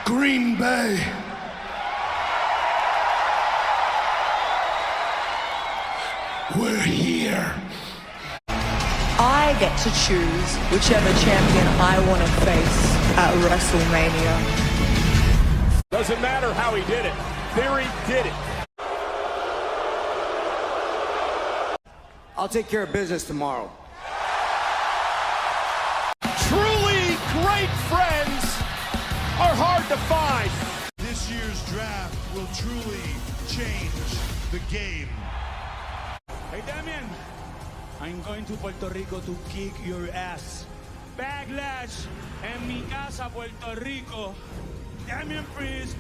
Green Bay. We're here. I get to choose whichever champion I want to face at WrestleMania. Doesn't matter how he did it. Theory did it. I'll take care of business tomorrow. Truly great friends are hard to find. This year's draft will truly change the game. Hey, Damian, I'm going to Puerto Rico to kick your ass. Backlash en mi casa, Puerto Rico. Damian Priest,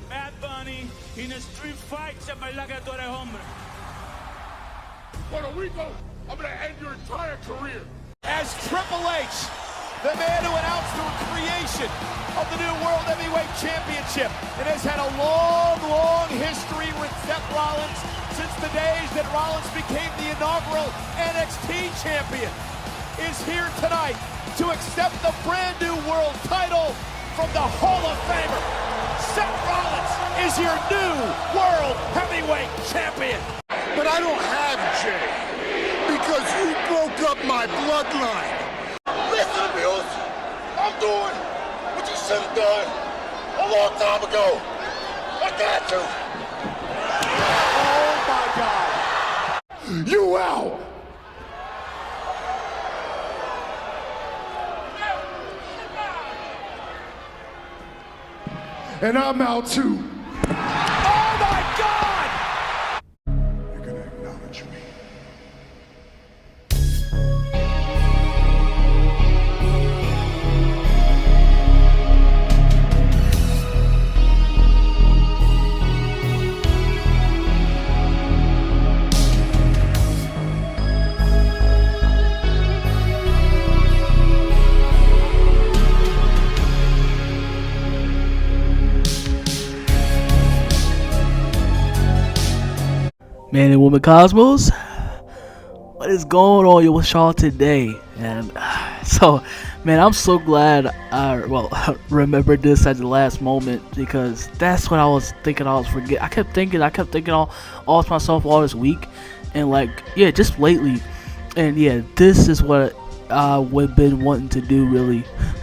Bad Bunny, in a street fight, se verdad que tú eres hombre. Puerto Rico, I'm gonna end your entire career. As Triple H, the man who announced the creation of the new World Heavyweight Championship and has had a long, long history with Seth Rollins since the days that Rollins became the inaugural NXT champion, is here tonight to accept the brand new world title from the Hall of Famer. Seth Rollins is your new World Heavyweight Champion. But I don't have Jay because you broke up my bloodline. Listen, Bills, I'm doing what you should have done a long time ago. I got to. Oh my God. You out. And I'm out too. Oh my God! You're gonna acknowledge me. Man and woman cosmos, what is going on with y'all today? And so, man, I'm so glad I remembered this at the last moment, because that's what I was thinking. I was forgetting. I kept thinking all to myself all this week, and just lately. And yeah, this is what I've been wanting to do really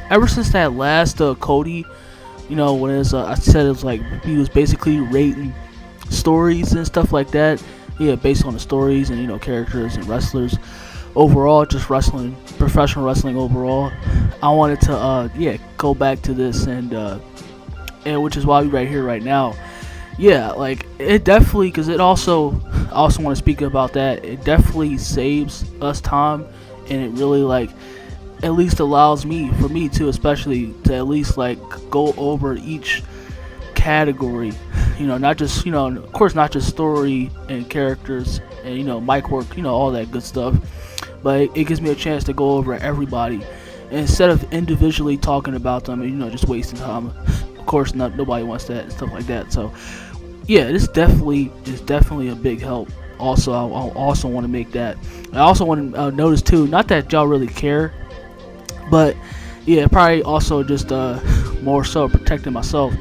ever since that last Cody. When I said it was like he was basically rating stories and stuff like that. Yeah, based on the stories and characters and wrestlers overall, just wrestling, professional wrestling overall. I wanted to go back to this and which is why we're right here right now. Yeah, it definitely, because I also want to speak about that. It definitely saves us time, and it really at least allows for me too, especially to at least go over each category, not just of course not just story and characters and mic work, all that good stuff, but it gives me a chance to go over everybody instead of individually talking about them and just wasting time. Of course, nobody wants that and stuff like that. So yeah, this definitely is a big help. Also, I also want to make that. I also want to notice too, not that y'all really care, but yeah, probably also just more so protecting myself.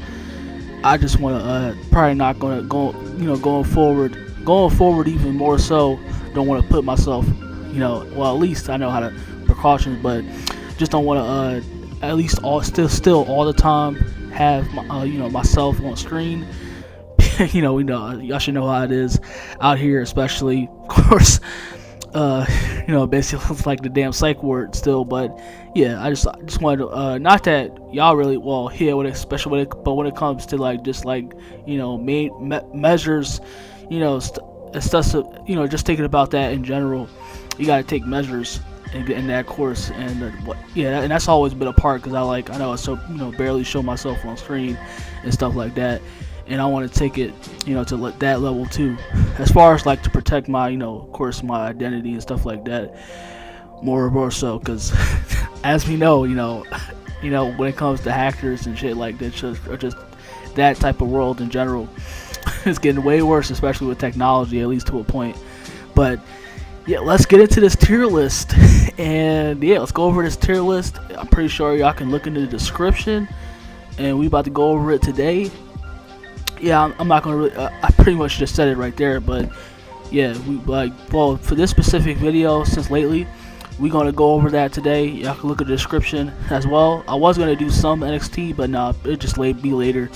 I just want to probably not going to go, going forward even more so. Don't want to put myself, at least I know how to precautions, but just don't want to at least still all the time have my, myself on screen. Y'all should know how it is out here, especially, of course. Basically it's like the damn psych ward still, but yeah, I just wanted to, not that y'all really, especially when it comes to measures, stuff, just thinking about that in general, you gotta take measures in that course, and and that's always been a part, because I know I barely show myself on screen and stuff like that. And I want to take it, to that level too, as far as to protect my, of course, my identity and stuff like that, more so, because as we know, when it comes to hackers and shit like that, or just that type of world in general, it's getting way worse, especially with technology, at least to a point. But yeah, let's get into this tier list, and yeah, let's go over this tier list. I'm pretty sure y'all can look in the description and we about to go over it today. Yeah, I'm not gonna really. I pretty much just said it right there, but yeah, well, for this specific video, since lately, we're gonna go over that today. Y'all can look at the description as well. I was gonna do some NXT, but nah, it just be later.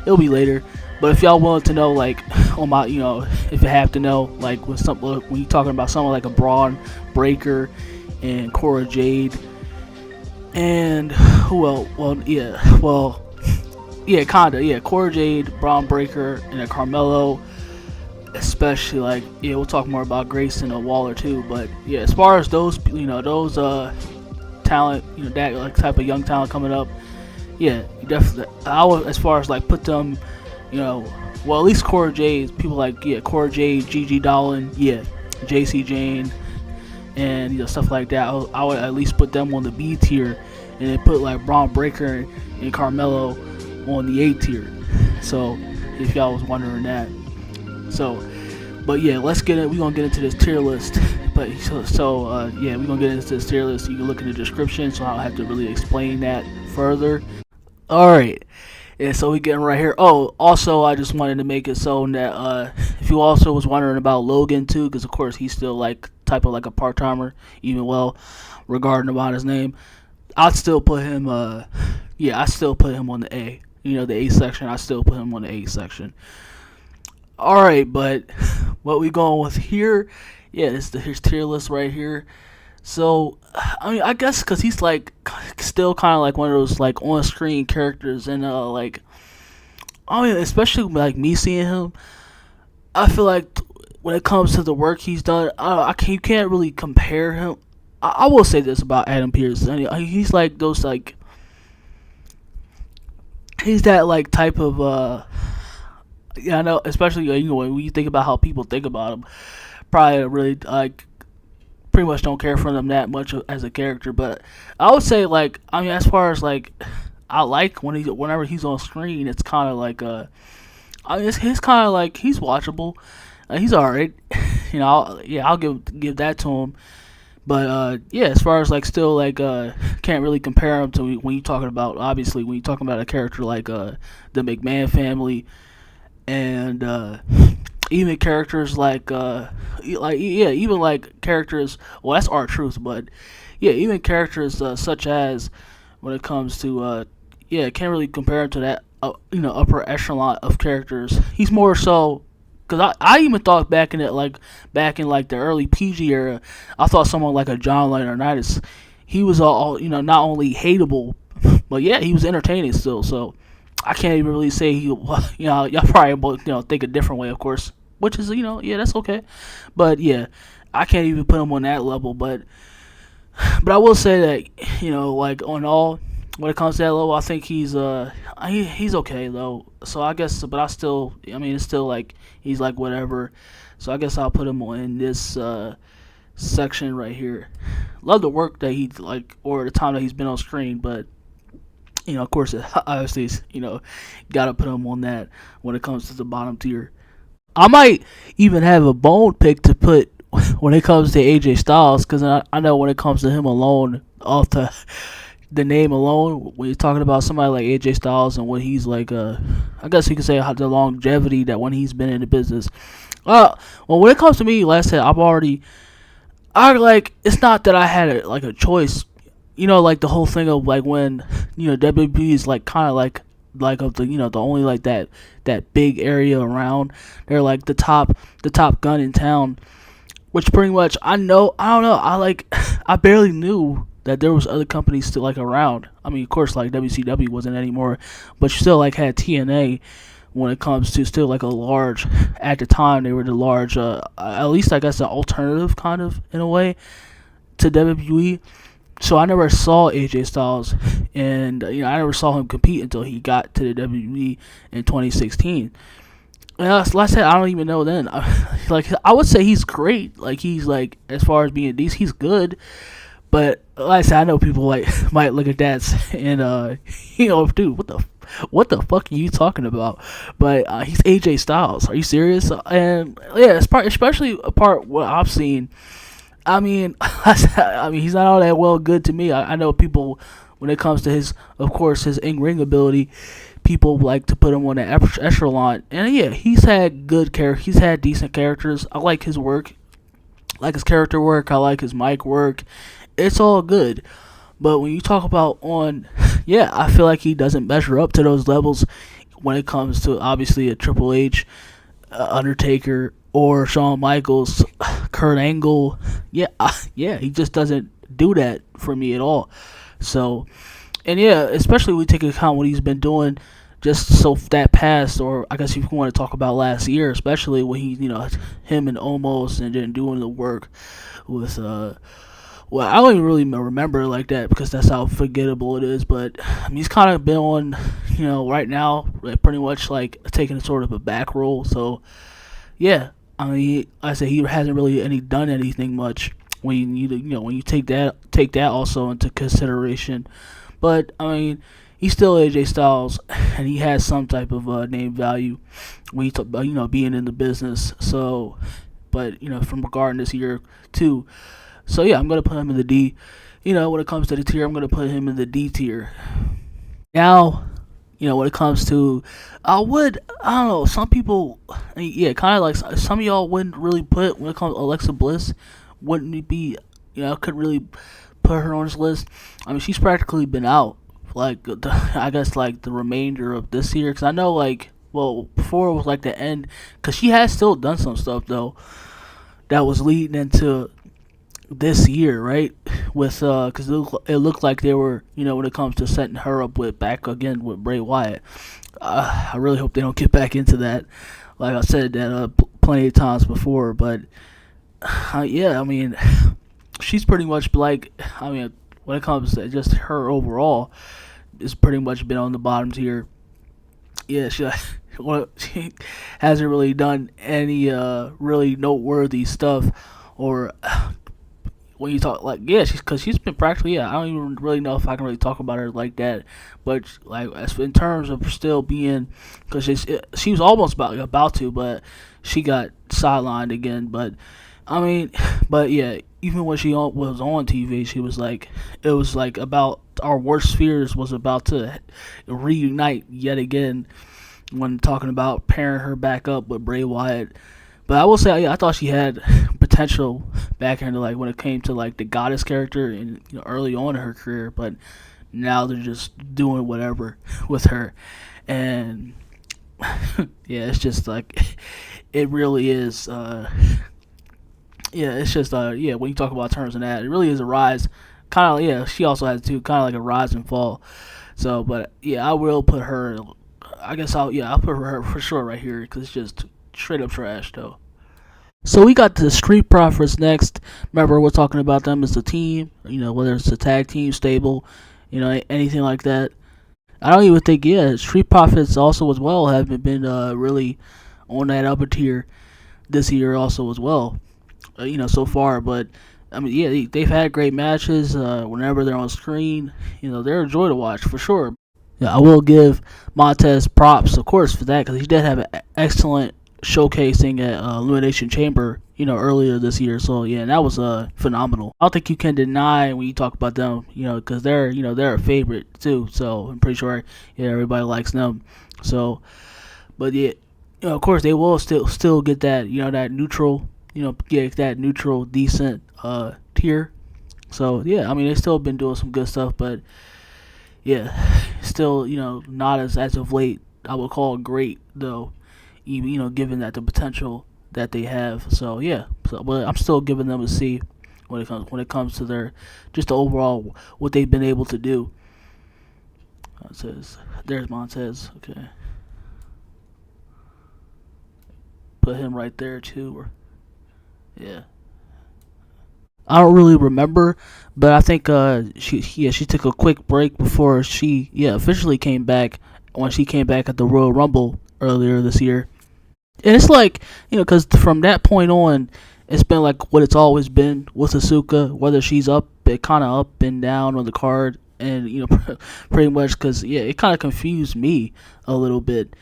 It'll be later. But if y'all want to know, like, on my, if you have to know, like, when you're talking about someone like a Braun Breaker and Cora Jade, and Cora Jade, Braun Breaker, and a Carmelo, especially, like, we'll talk more about Grayson or Waller too. But yeah, as far as those talent, that like type of young talent coming up, yeah, definitely. I would, as far as like put them, at least Cora Jade, people like Cora Jade, Gigi Dolan, JC Jane, and stuff like that. I would at least put them on the B tier, and then put like Braun Breaker and Carmelo on the A tier. So if y'all was wondering that. So, but yeah, let's get it. We're gonna get into this tier list. But we're gonna get into this tier list. You can look in the description, so I don't have to really explain that further. All right. Yeah, so we getting right here. Oh, also, I just wanted to make it so that if you also was wondering about Logan too, because of course he's still like type of like a part timer, even regarding about his name, I'd still put him. I still put him on the A. The A section. I still put him on the A section. All right, but what we going with here? Yeah, his tier list right here. So, I mean, I guess because he's like still kind of like one of those like on-screen characters, and especially like me seeing him, I feel like when it comes to the work he's done, you can't really compare him. I will say this about Adam Pearce. He's like those like he's that like type of I know, especially when you think about how people think about him, probably really like pretty much don't care for them that much as a character. But I would say like as far as like I like whenever he's on screen, it's kind of like it's kind of like he's watchable. He's alright. I'll give that to him. But as far as like still like can't really compare him to when you're talking about a character like the McMahon family, and even characters like even like characters. Well, that's R-Truth, but even characters such as when it comes to can't really compare him to that upper echelon of characters. He's more so. Because I even thought back in the early PG era, I thought someone like a John Laurinaitis, he was all not only hateable, but he was entertaining still. So I can't even really say y'all probably both think a different way, of course, which is that's okay. But I can't even put him on that level. But I will say that like on all. When it comes to that level, I think he's okay though. So I guess, but it's still like he's like whatever. So I guess I'll put him in this section right here. Love the work that he or the time that he's been on screen, but of course, obviously, gotta put him on that when it comes to the bottom tier. I might even have a bone pick to put when it comes to AJ Styles, because I know when it comes to him alone, off the name alone, when you're talking about somebody like AJ Styles and what he's like, I guess you could say the longevity that when he's been in the business. Well, when it comes to me, like I said, it's not that I had a choice, like the whole thing of like when WWE is like kind of like of the the only like that big area around. They're like the top gun in town, which pretty much I don't know, I barely knew that there was other companies still like around. I mean, of course, like WCW wasn't anymore, but you still like had TNA when it comes to still like a large. At the time, they were the large, at least I guess an alternative kind of in a way to WWE. So I never saw AJ Styles, and I never saw him compete until he got to the WWE in 2016. And like I said, I don't even know then. I would say he's great. Like he's like as far as being decent, he's good. But like I said, I know people might look at that and dude, what the fuck are you talking about? But he's AJ Styles. Are you serious? And especially apart what I've seen. I mean, he's not all that well good to me. I know people when it comes to his, of course, his in-ring ability, people like to put him on the echelon. And yeah, he's had he's had decent characters. I like his work, I like his character work, I like his mic work. It's all good. But when you talk about yeah, I feel like he doesn't measure up to those levels when it comes to obviously a Triple H, Undertaker, or Shawn Michaels, Kurt Angle. Yeah, he just doesn't do that for me at all. So, and yeah, especially when we take into account what he's been doing just so that past, or I guess if you want to talk about last year, especially when he, him and Omos and then doing the work with, well, I don't even really remember like that because that's how forgettable it is. But I mean, he's kind of been on, right now, like, pretty much like taking sort of a back role. So, yeah, I mean, I say he hasn't really done anything much when when you take that also into consideration. But I mean, he's still AJ Styles, and he has some type of name value when you talk about being in the business. So, but from regarding this year too. So yeah, I'm gonna put him in the D. When it comes to the tier, I'm gonna put him in the D tier. Now, when it comes to, I don't know, some people, yeah, kind of like some of y'all wouldn't really put, when it comes to Alexa Bliss, wouldn't it be, couldn't really put her on this list. I mean, she's practically been out, like, I guess, like, the remainder of this year, because I know, like, well, before it was, like, the end, because she has still done some stuff, though, that was leading into this year, right? With because it looked like they were, when it comes to setting her up back again with Bray Wyatt. I really hope they don't get back into that. Like I said that plenty of times before, but yeah, I mean, she's pretty much like, I mean, when it comes to just her overall, it's pretty much been on the bottom tier. Yeah, she hasn't really done any really noteworthy stuff, or when you talk, like, yeah, she's been practically, yeah, I don't even really know if I can really talk about her like that, but like in terms of still being, because she was almost about to, but she got sidelined again. But I mean, but yeah, even when she was on TV, she was like, it was like about our worst fears was about to reunite yet again when talking about pairing her back up with Bray Wyatt. But I will say, yeah, I thought she had potential back into, like, when it came to, like, the goddess character and early on in her career. But now they're just doing whatever with her, and yeah, it's just like it really is. Yeah, it's just yeah. When you talk about terms and that, it really is a rise. Kind of, yeah. She also has too, kind of like a rise and fall. So, but yeah, I will put her. I guess I'll put her for sure right here because it's just straight up trash though. So we got the Street Profits next. Remember, we're talking about them as a team. Whether it's a tag team, stable, anything like that. I don't even think, Street Profits also as well haven't been really on that upper tier this year also as well. So far, but I mean, yeah, they've had great matches. Whenever they're on screen, they're a joy to watch for sure. Yeah, I will give Montez props, of course, for that because he did have an excellent showcasing at Elimination Chamber, earlier this year. So yeah, and that was phenomenal. I don't think you can deny when you talk about them, because they're they're a favorite too. So I'm pretty sure everybody likes them. So, but yeah, of course they will still get that that neutral get that neutral decent tier. So yeah, I mean they've still been doing some good stuff, but yeah, still not as of late. I would call it great though. Even given that the potential that they have. So yeah, but I'm still giving them a C when it comes to their just the overall what they've been able to do. It says there's Montez. Okay, put him right there too. Yeah, I don't really remember, but I think she took a quick break before she officially came back when she came back at the Royal Rumble earlier this year. And it's like, because from that point on, it's been like what it's always been with Asuka, whether she's kind of up and down on the card, and, pretty much because, it kind of confused me a little bit.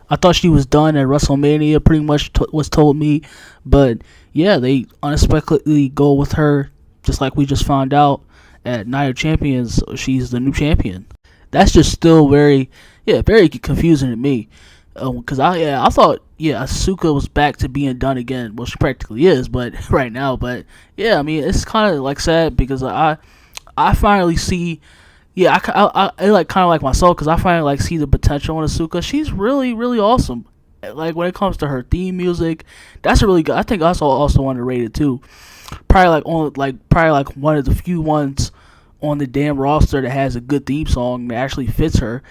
I thought she was done at WrestleMania, pretty much was told me, but, yeah, they unexpectedly go with her, just like we just found out, at Night of Champions, she's the new champion. That's just still very confusing to me. Because I thought Asuka was back to being done again. Well, she practically is, but right now. But yeah, I mean, it's kind of like sad because I finally see. Yeah, I like kind of like myself because I finally like see the potential in Asuka. She's really really awesome. Like when it comes to her theme music, that's a really good. I think also underrated too. Probably like one of the few ones on the damn roster that has a good theme song that actually fits her.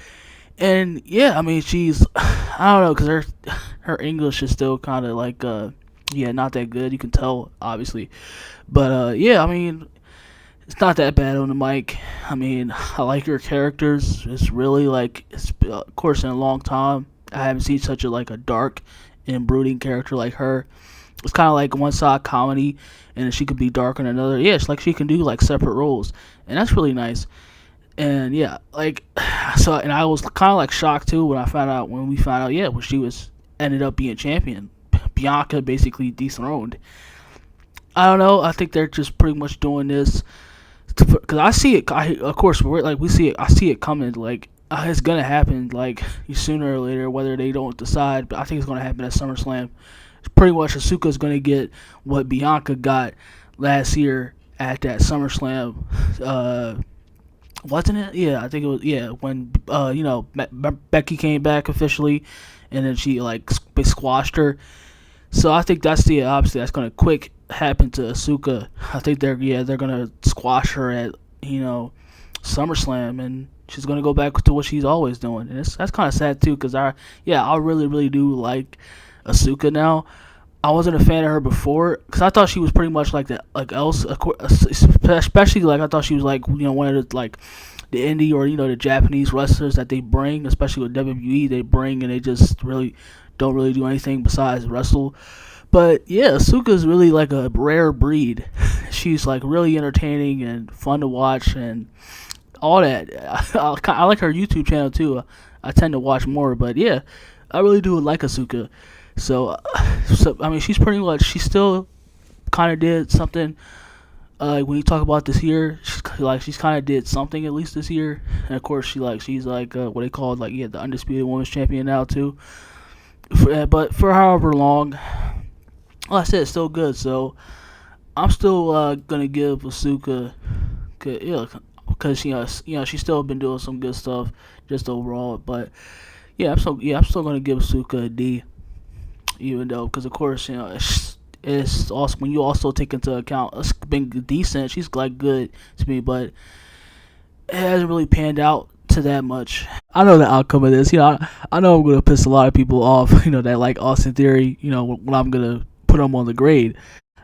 And yeah, I mean she's I don't know because her English is still kind of like not that good. You can tell obviously, but yeah, I mean it's not that bad on the mic. I mean I like her characters. It's really like of course in a long time I haven't seen such a dark and brooding character like her. It's kind of like one side comedy, and then she could be dark on another. Yeah, it's like she can do like separate roles, and that's really nice. And yeah, like so, and I was kind of like shocked too when we found out, when she was ended up being champion. Bianca basically dethroned. I don't know. I think they're just pretty much doing this because I see it. Of course, we see it. I see it coming. Like it's gonna happen. Like sooner or later, whether they don't decide. But I think it's gonna happen at SummerSlam. Pretty much Asuka's going to get what Bianca got last year at that SummerSlam. Wasn't it? Yeah, I think it was. Yeah, when Becky came back officially, and then she like squashed her. So I think obviously that's going to quick happen to Asuka. I think they're going to squash her at SummerSlam, and she's going to go back to what she's always doing. And that's kind of sad too, because I really really do like Asuka now. I wasn't a fan of her before because I thought she was pretty much like especially like I thought she was like one of the like the indie or the Japanese wrestlers that they bring, especially with WWE they bring, and they just really don't really do anything besides wrestle. But yeah, Asuka's really like a rare breed. She's like really entertaining and fun to watch and all that. I like her YouTube channel too. I tend to watch more, but yeah, I really do like Asuka. So I mean, she's still kind of did something. When you talk about this year, she's kind of did something at least this year. And of course, she's like what they call the undisputed women's champion now too. But for however long, like I said, it's still good. So I'm still gonna give Asuka, because she's still been doing some good stuff just overall. But yeah, I'm still gonna give Asuka a D. Even though, because of course, it's also when you also take into account it's been decent. She's like good to me, but it hasn't really panned out to that much. I know the outcome of this. I know I'm gonna piss a lot of people off. That like Austin Theory. When I'm gonna put him on the grade.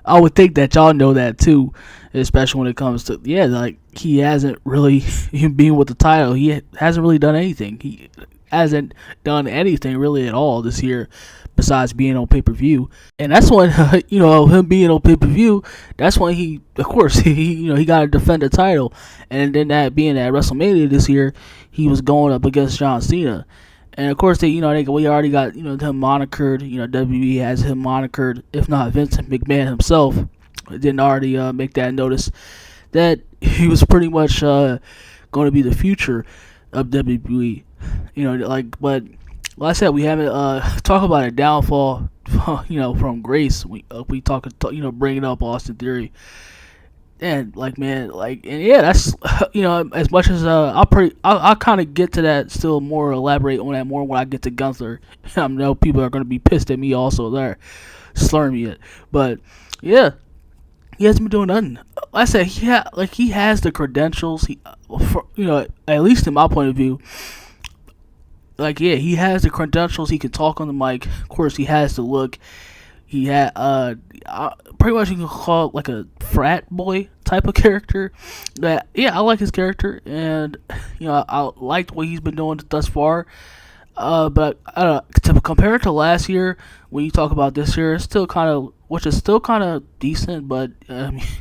I would think that y'all know that too, especially when it comes to like he hasn't really him being with the title. He hasn't really done anything. He hasn't done anything really at all this year. Besides being on pay-per-view, and that's when him being on pay-per-view, that's when he got to defend the title, and then that being at WrestleMania this year, he was going up against John Cena, and of course we already got him monikered. WWE has him monikered, if not Vince McMahon himself didn't already make that notice that he was pretty much going to be the future of WWE, but. Like I said, we haven't talk about a downfall, from Grace. We bringing up Austin Theory, and that's as much as I'll kind of get to that still more, elaborate on that more when I get to Gunther. I know people are going to be pissed at me also there, slurring me it, but yeah, he hasn't been doing nothing. Like I said, he has the credentials. At least in my point of view. He has the credentials. He can talk on the mic. Of course, he has the look. He had pretty much you can call it like a frat boy type of character. I like his character, and I liked what he's been doing thus far. But to compare it to last year, when you talk about this year, it's still kind of decent. But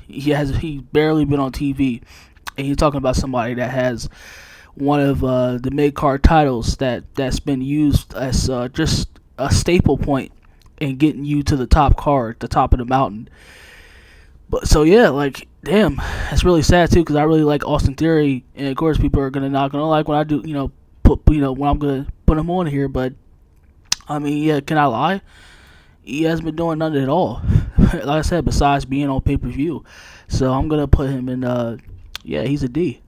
he's barely been on TV, and you're talking about somebody that has one of the mid-card titles that's been used as just a staple point in getting you to the top card, the top of the mountain. But so yeah, like damn, that's really sad too because I really like Austin Theory, and of course people are gonna not gonna like when I do put when I'm gonna put him on here. But I mean, yeah, can I lie? He hasn't been doing nothing at all. Like I said, besides being on pay-per-view. So I'm gonna put him in. Yeah, he's a D.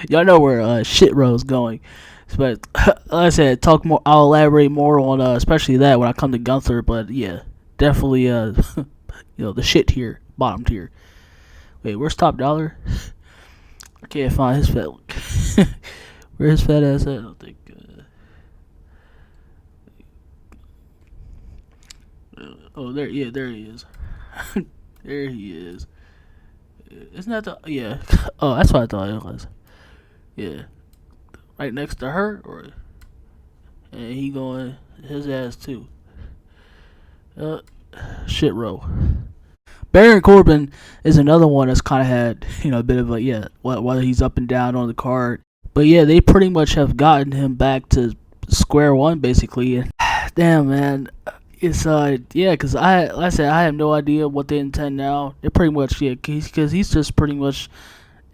Y'all know where shit row's going. But like I said, talk more. I'll elaborate more on especially that when I come to Gunther. But yeah, definitely the shit tier, bottom tier. Wait, where's Top Dollar? I can't find his fat. Where's his fat ass at? I don't think. Oh, there he is. There he is. Isn't that the yeah? Oh, that's what I thought it was. Yeah, right next to her, and he going his ass too. Shit row. Baron Corbin is another one that's kind of had a bit of a whether he's up and down on the card, but yeah, they pretty much have gotten him back to square one basically. And damn man, it's because like I said, I have no idea what they intend now. They're pretty much because he's just pretty much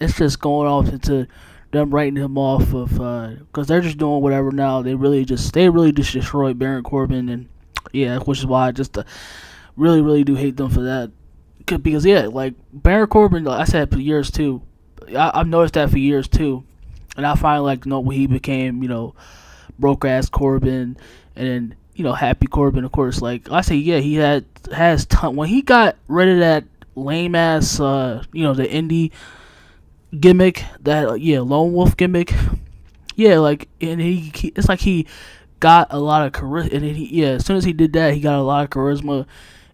it's just going off into them writing him off of because they're just doing whatever now. They really just destroyed Baron Corbin, and yeah, which is why I just really do hate them for that. Because yeah, like Baron Corbin, like I said for years too. I've noticed that for years too, and I finally when he became broke ass Corbin, and then Happy Corbin, of course. Like I say, yeah, he has ton. When he got rid of that lame ass, the indie gimmick, that lone wolf gimmick, yeah, like and he it's like he got a lot of charisma, and then as soon as he did that, he got a lot of charisma,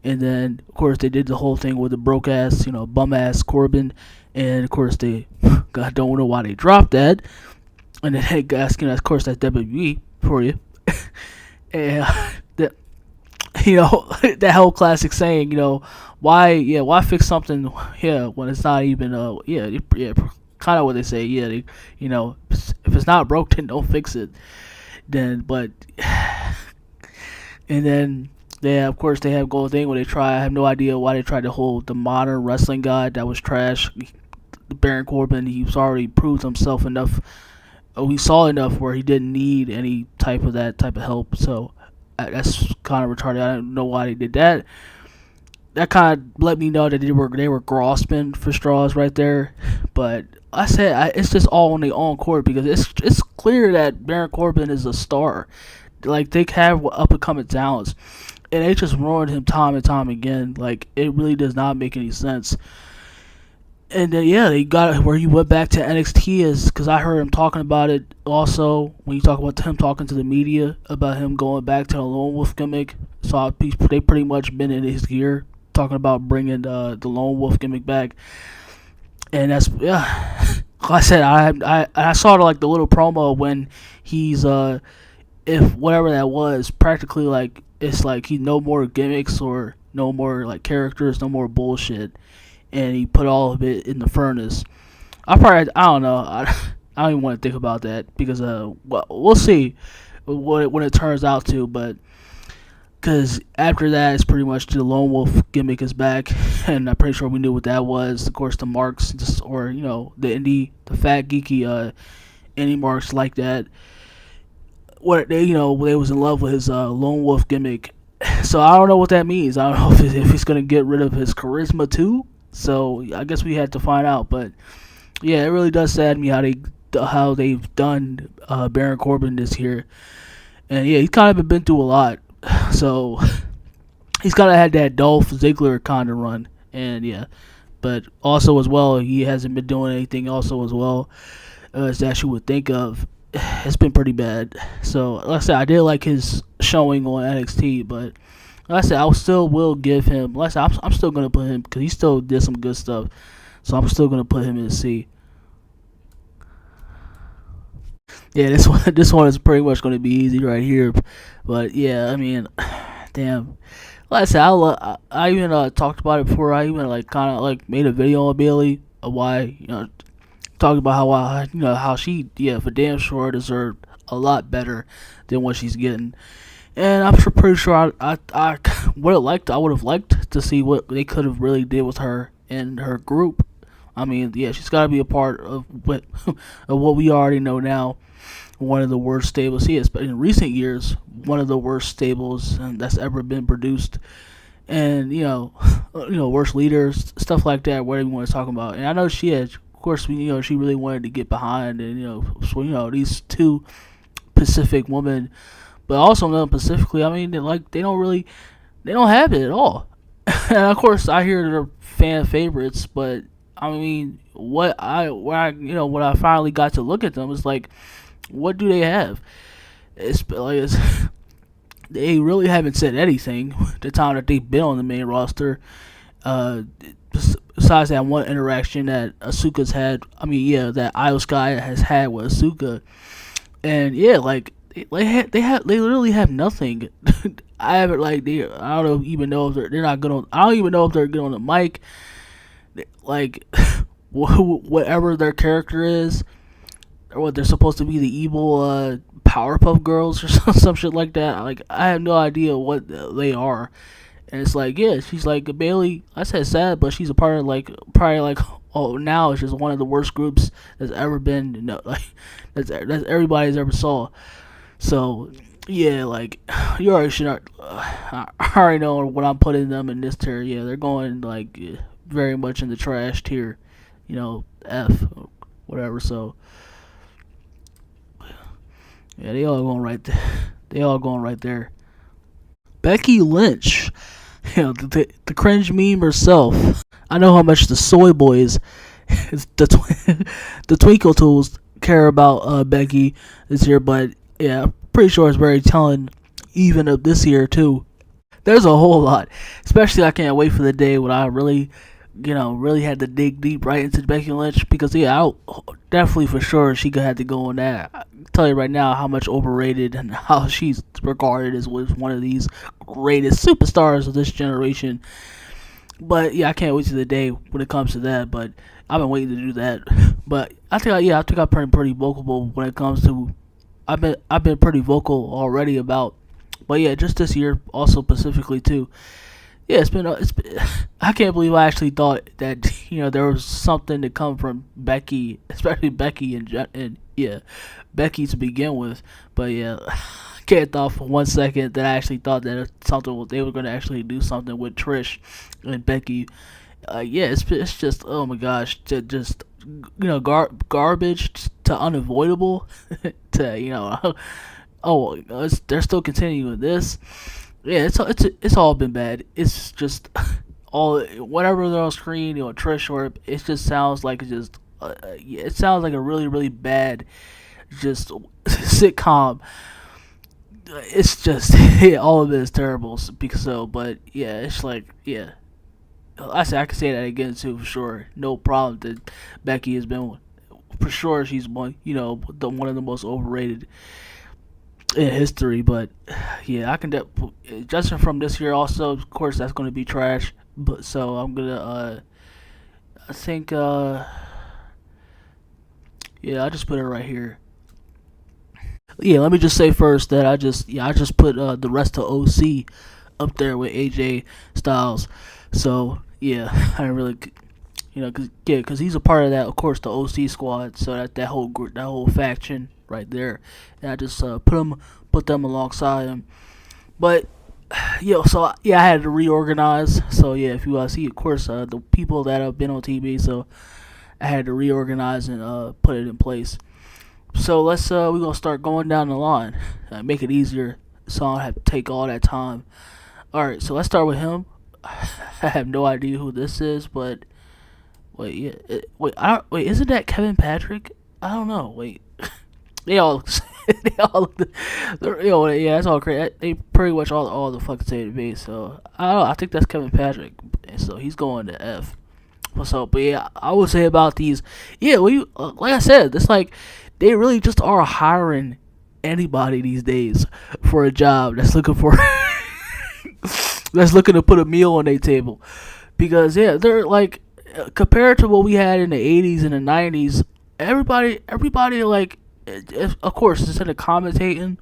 and then of course they did the whole thing with the broke ass, bum ass Corbin, and of course they, God don't know why they dropped that, and then they asking, of course that's WWE for you. And that that whole classic saying, why fix something when it's not even kind of what they say, if it's not broke then don't fix it. Then but and then of course they have gold thing where I have no idea why they tried to hold the modern wrestling guy that was trash. Baron Corbin, he's already proved himself enough. We saw enough where he didn't need any type of help, so that's kind of retarded. I don't know why they did that. That kind of let me know that they were grasping for straws right there. But I said it's just all on their own court because it's clear that Baron Corbin is a star. Like they have up and coming talents, and they just ruined him time and time again. Like it really does not make any sense. And then they got where he went back to NXT is because I heard him talking about it also when you talk about him talking to the media about him going back to the Lone Wolf gimmick. So they pretty much been in his gear talking about bringing the Lone Wolf gimmick back. And that's like I said, I saw the little promo when he's if whatever that was practically like it's like he no more gimmicks or no more like characters, no more bullshit. And he put all of it in the furnace. I don't know. I don't even want to think about that because we'll see when it turns out to. But because after that, it's pretty much the Lone Wolf gimmick is back, and I'm pretty sure we knew what that was. Of course, the marks, the fat geeky indie marks like that. What they was in love with his Lone Wolf gimmick. So I don't know what that means. I don't know if he's gonna get rid of his charisma too. So I guess we had to find out, but yeah, it really does sadden me how they've done Baron Corbin this year, and yeah, he's kind of been through a lot, so he's kind of had that Dolph Ziggler kind of run, and yeah, but also as well, he hasn't been doing anything also as well as that you would think of. It's been pretty bad. So like I said, I did like his showing on NXT, but. Like I said, I still will give him. Like I said, I'm still gonna put him because he still did some good stuff. So I'm still gonna put him in C. Yeah, this one is pretty much gonna be easy right here. But yeah, I mean, damn. Like I said, I even talked about it before. I even kind of made a video on Bailey of why talking about how she for damn sure deserved a lot better than what she's getting. And I'm pretty sure I would have liked to see what they could have really did with her and her group. I mean, yeah, she's got to be a part of what we already know now. One of the worst stables, but in recent years, one of the worst stables that's ever been produced. And worst leaders, stuff like that. Whatever you want to talk about. And I know she had, of course, she really wanted to get behind, and these two Pacific women, but also them specifically. I mean, they don't have it at all. And of course, I hear they're fan favorites, but I mean, when I finally got to look at them, it's like, what do they have? They really haven't said anything the time that they've been on the main roster. Besides that one interaction that Asuka's had, that Io Sky has had with Asuka, and they literally have nothing. I don't even know if they're not good on. I don't even know if they're good on the mic. Whatever their character is, or what they're supposed to be, the evil Powerpuff Girls or some shit like that. I have no idea what they are. And it's she's like Bailey. I said sad, but she's a part of now it's just one of the worst groups that's ever been. That's everybody's ever saw. So yeah, you already should. I already know what I'm putting them in this tier. Yeah, they're going very much in the trash tier. F, whatever. So yeah, they all going right there. They all going right there. Becky Lynch, the cringe meme herself. I know how much the Soy Boys, the Twinkle Tools care about Becky this year, but yeah, I'm pretty sure it's very telling even of this year too. There's a whole lot, especially I can't wait for the day when I really had to dig deep right into Becky Lynch, because I definitely for sure she could have to go on that. I can tell you right now how much overrated and how she's regarded as one of these greatest superstars of this generation. But yeah, I can't wait to the day when it comes to that. But I've been waiting to do that. But I think I've been pretty vocal when it comes to. I've been pretty vocal already about. But yeah, just this year also specifically too. Yeah, it's been. I can't believe I actually thought that there was something to come from Becky, especially Becky and Becky to begin with. But yeah, I can't thought for 1 second that I actually thought that they were going to actually do something with Trish and Becky. It's just, oh my gosh, just garbage to unavoidable to they're still continuing this. Yeah, it's all been bad. It's just all whatever they're on screen, Trish, or it just sounds like it sounds like a really, really bad just sitcom. It's just all of it is terrible. But yeah, it's I can say that again too for sure. No problem that Becky has been for sure. She's one of the most overrated in history. But yeah, I can judging from this year also, of course that's going to be trash. But so I'm gonna I think I'll just put it right here. Yeah, let me just say first that I just put the rest of OC up there with AJ Styles. So yeah, I really because he's a part of that, of course, the OC squad. So that whole group, that whole faction right there, and I just put them alongside him. But I had to reorganize. So yeah, if you see, of course, the people that have been on TV, so I had to reorganize and put it in place. So we're gonna start going down the line, make it easier, so I don't have to take all that time. All right, so let's start with him. I have no idea who this is, but isn't that Kevin Patrick? I don't know. Wait, they all that's all crazy. They pretty much all the fucking same to me. So I don't know. I think that's Kevin Patrick. So he's going to F. So, but yeah, I would say about these. Yeah, like I said, it's like they really just are hiring anybody these days for a job that's looking to put a meal on their table, because they're like, compared to what we had in the 80s and the 90s, everybody of course, instead of commentating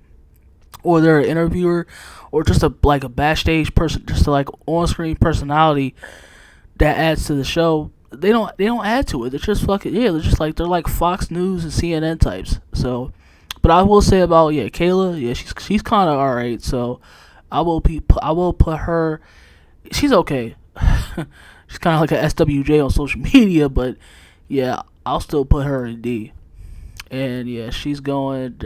or they're an interviewer, or just a backstage person, just a on screen personality that adds to the show. They don't add to it. They're just they're just they're like Fox News and CNN types. So, but I will say about Kayla, she's kind of alright. So I will put her. She's okay. She's kind of like a SWJ on social media, but yeah, I'll still put her in D. And yeah, she's going.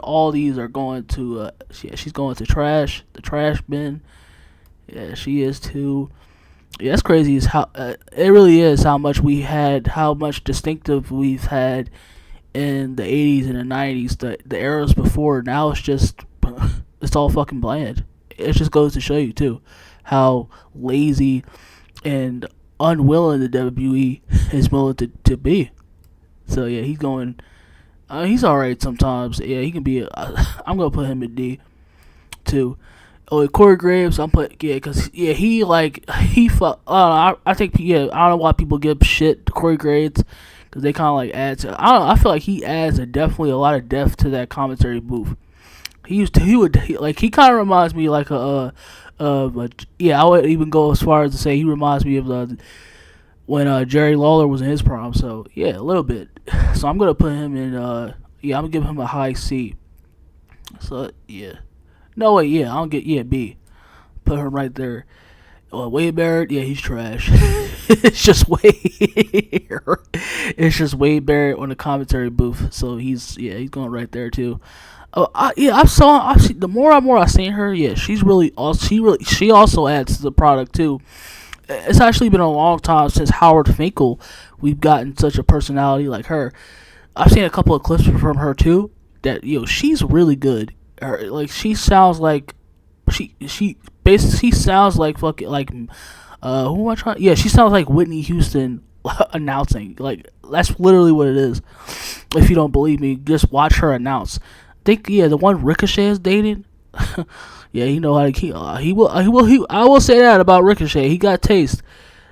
All these are going to. She's going to the trash bin. Yeah, she is too. Yeah, that's crazy. Is how it really is how much distinctive we've had in the 80s and the 90s, the eras before. Now it's just it's all fucking bland. It just goes to show you too how lazy and unwilling the WWE is willing to be. So yeah, he's going. He's alright sometimes. Yeah, he can be. I'm gonna put him in D too. Oh, Corey Graves, I'm put because he I think I don't know why people give shit to Corey Graves because they kind of add to. I don't know. I feel like he adds definitely a lot of depth to that commentary booth. He kind of reminds me I would even go as far as to say he reminds me of when Jerry Lawler was in his prime. So yeah, a little bit. So I'm gonna put him in. I'm gonna give him a high C. So yeah. No wait, yeah, I'll get B. Put him right there. Wade Barrett, yeah, he's trash. It's just Wade Barrett on the commentary booth. So he's going right there too. I've seen the more and more I've seen her. Yeah, she also adds to the product too. It's actually been a long time since Howard Finkel we've gotten such a personality like her. I've seen a couple of clips from her too. That she's really good. She sounds like she sounds like fucking who am I trying? Yeah, she sounds like Whitney Houston announcing. That's literally what it is. If you don't believe me, just watch her announce. I think the one Ricochet is dating. Yeah, you know how to keep. I will say that about Ricochet. He got taste.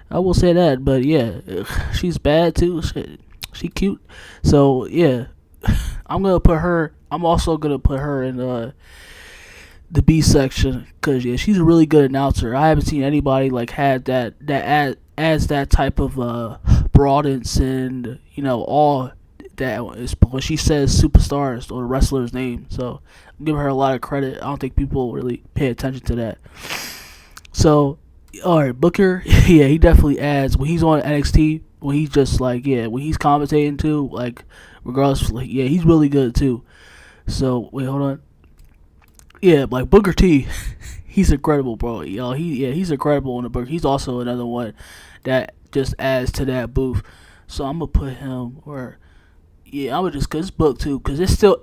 I will say that, but yeah, she's bad too. She cute. So yeah, I'm also gonna put her in the B section because she's a really good announcer. I haven't seen anybody had that adds that type of broadness and all that is when she says superstars or the wrestler's name. So I'm giving her a lot of credit. I don't think people really pay attention to that. So all right, Booker, yeah, he definitely adds when he's on NXT. When he's just when he's commentating too, regardless, he's really good too. So wait, hold on. Yeah, Booker T, he's incredible, bro. He's incredible on the Booker. He's also another one that just adds to that booth. So I'm gonna put him I'm gonna just cause it's Book too, cause it's still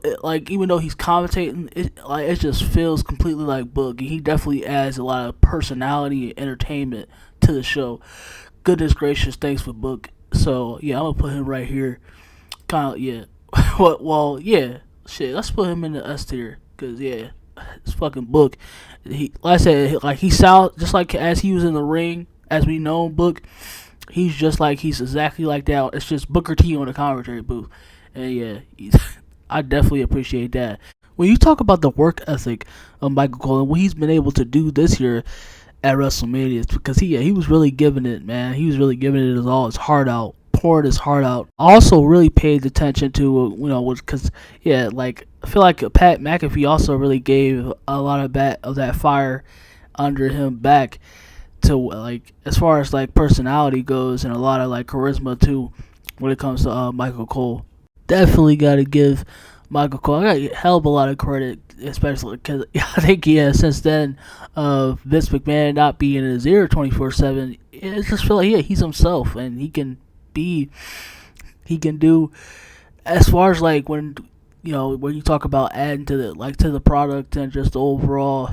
even though he's commentating, it just feels completely like Book. And he definitely adds a lot of personality and entertainment to the show. Goodness gracious, thanks for Book. So yeah, I'm gonna put him right here. Shit, let's put him in the S tier, cause it's fucking Book. Like I said, he sounds just like as he was in the ring, as we know Book. He's exactly like that. It's just Booker T on the commentary booth, and I definitely appreciate that. When you talk about the work ethic of Michael Cole and what he's been able to do this year at WrestleMania, because he was really giving it, man. He was really giving it his heart out, pouring his heart out. I also really paid attention to because I feel like Pat McAfee also really gave a lot of that fire under him back to as far as personality goes and a lot of charisma too when it comes to Michael Cole. Definitely got to give Michael Cole I got a hell of a lot of credit, especially because I think since then Vince McMahon not being in his ear 24/7, it just feel like he's himself and he can do as far as when you talk about adding to the product and just the overall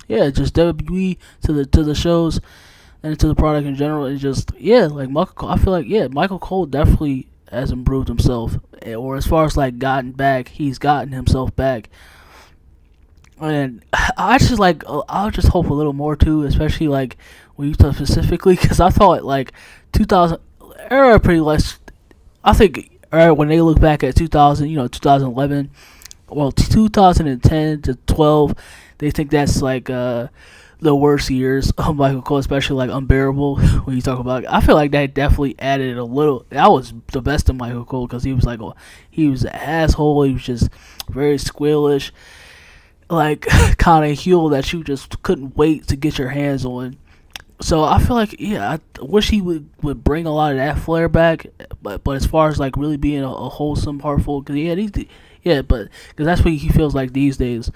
just WWE to the shows and to the product in general. It's just Michael Cole, I feel like Michael Cole definitely has improved himself, or as far as he's gotten himself back. And I just hope a little more too, especially when you talk specifically, because I thought 2000 era pretty less. I think when they look back at 2011, well, 2010 to 12, they think that's like the worst years of Michael Cole, especially like Unbearable. When you talk about, I feel like that definitely added a little. That was the best of Michael Cole because he was like, he was an asshole. He was just very squealish, like kind of heel that you just couldn't wait to get your hands on. So I feel like, yeah, I wish he would bring a lot of that flair back. But as far as like really being a wholesome, heartful, because but because that's what he feels like these days.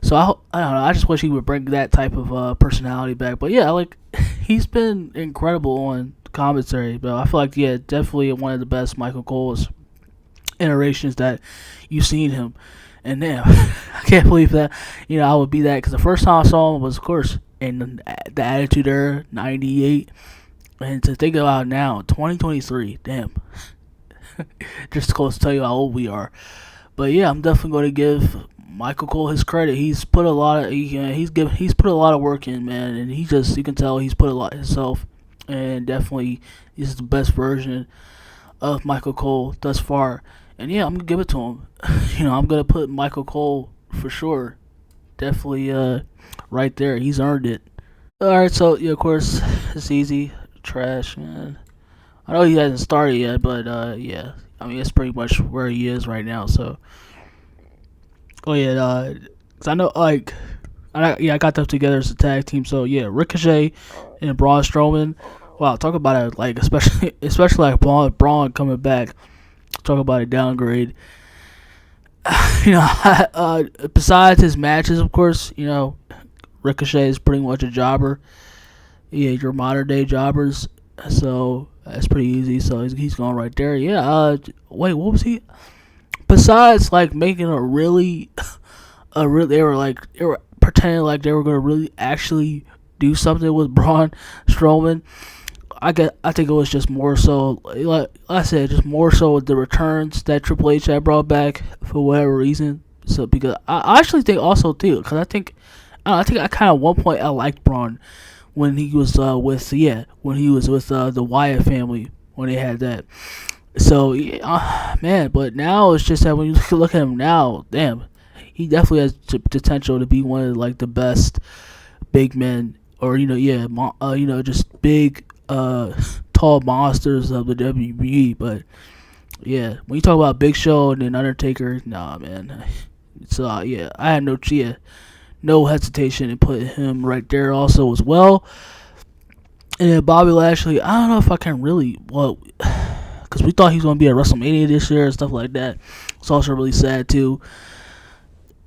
So I don't know. I just wish he would bring that type of personality back. But yeah, like he's been incredible on commentary. But I feel like, yeah, definitely one of the best Michael Cole's iterations that you've seen him. And damn, I can't believe that I would be that, because the first time I saw him was, of course, in the Attitude Era '98. And to think about now, 2023, damn, just close to tell you how old we are. But yeah, I'm definitely going to give Michael Cole his credit. He's put a lot of he's put a lot of work in, man, and you can tell he's put a lot himself, and definitely this is the best version of Michael Cole thus far. And yeah, I'm gonna give it to him. I'm gonna put Michael Cole for sure, definitely right there. He's earned it. All right, so yeah, of course it's easy. Trash, man. I know he hasn't started yet, but yeah, I mean it's pretty much where he is right now. So. Oh yeah, cause I know I got them together as a tag team. So yeah, Ricochet and Braun Strowman. Wow, talk about it, like especially like Braun coming back. Talk about a downgrade. Besides his matches, of course, Ricochet is pretty much a jobber. Yeah, your modern day jobbers. So that's pretty easy. So he's going right there. Yeah. Wait, what was he? Besides, like, making they were pretending like they were gonna really actually do something with Braun Strowman. I think it was just more so, like I said, just more so with the returns that Triple H had brought back for whatever reason. So because I actually think also too, because I think I kind of at one point I liked Braun when he was with the Wyatt family, when they had that. So, yeah, man, but now it's just that when you look at him now, damn, he definitely has potential to be one of like the best big men, or just big, tall monsters of the WWE. But yeah, when you talk about Big Show and then Undertaker, nah, man. So yeah, I had no hesitation in putting him right there also as well. And then Bobby Lashley, I don't know if I can really because we thought he was going to be at WrestleMania this year and stuff like that. It's also really sad, too,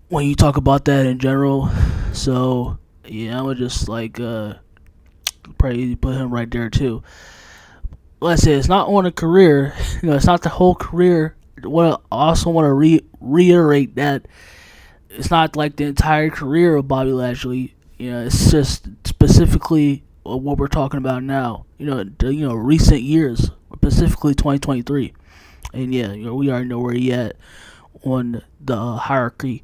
when you talk about that in general. So, yeah, I would just, probably put him right there, too. Like I said, it's not on a career. It's not the whole career. I also want to reiterate that it's not like the entire career of Bobby Lashley. It's just specifically what we're talking about now. Recent years. Specifically 2023, and yeah, we already know where he at on the hierarchy.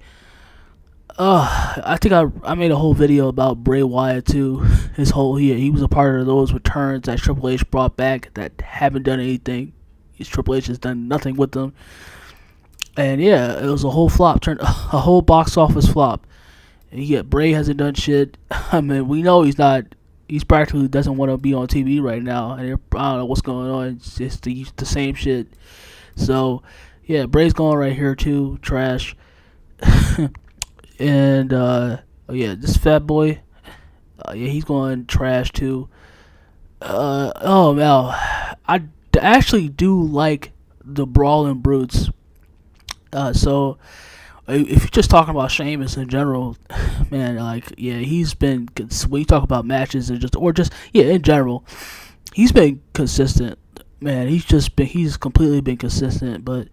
I think I made a whole video about Bray Wyatt too. He was a part of those returns that Triple H brought back that haven't done anything. Triple H has done nothing with them, and yeah, it was a whole flop, a whole box office flop. And yeah, Bray hasn't done shit. I mean, we know he's not. He's practically doesn't want to be on TV right now, and I don't know what's going on. It's just the same shit. So, yeah, Bray's going right here too. Trash. And this Fat Boy, he's going trash too. Oh man, I actually do like the Brawling Brutes. So if you're just talking about Sheamus in general, man, he's been, when you talk about matches and in general, he's been consistent, man. He's completely been consistent. But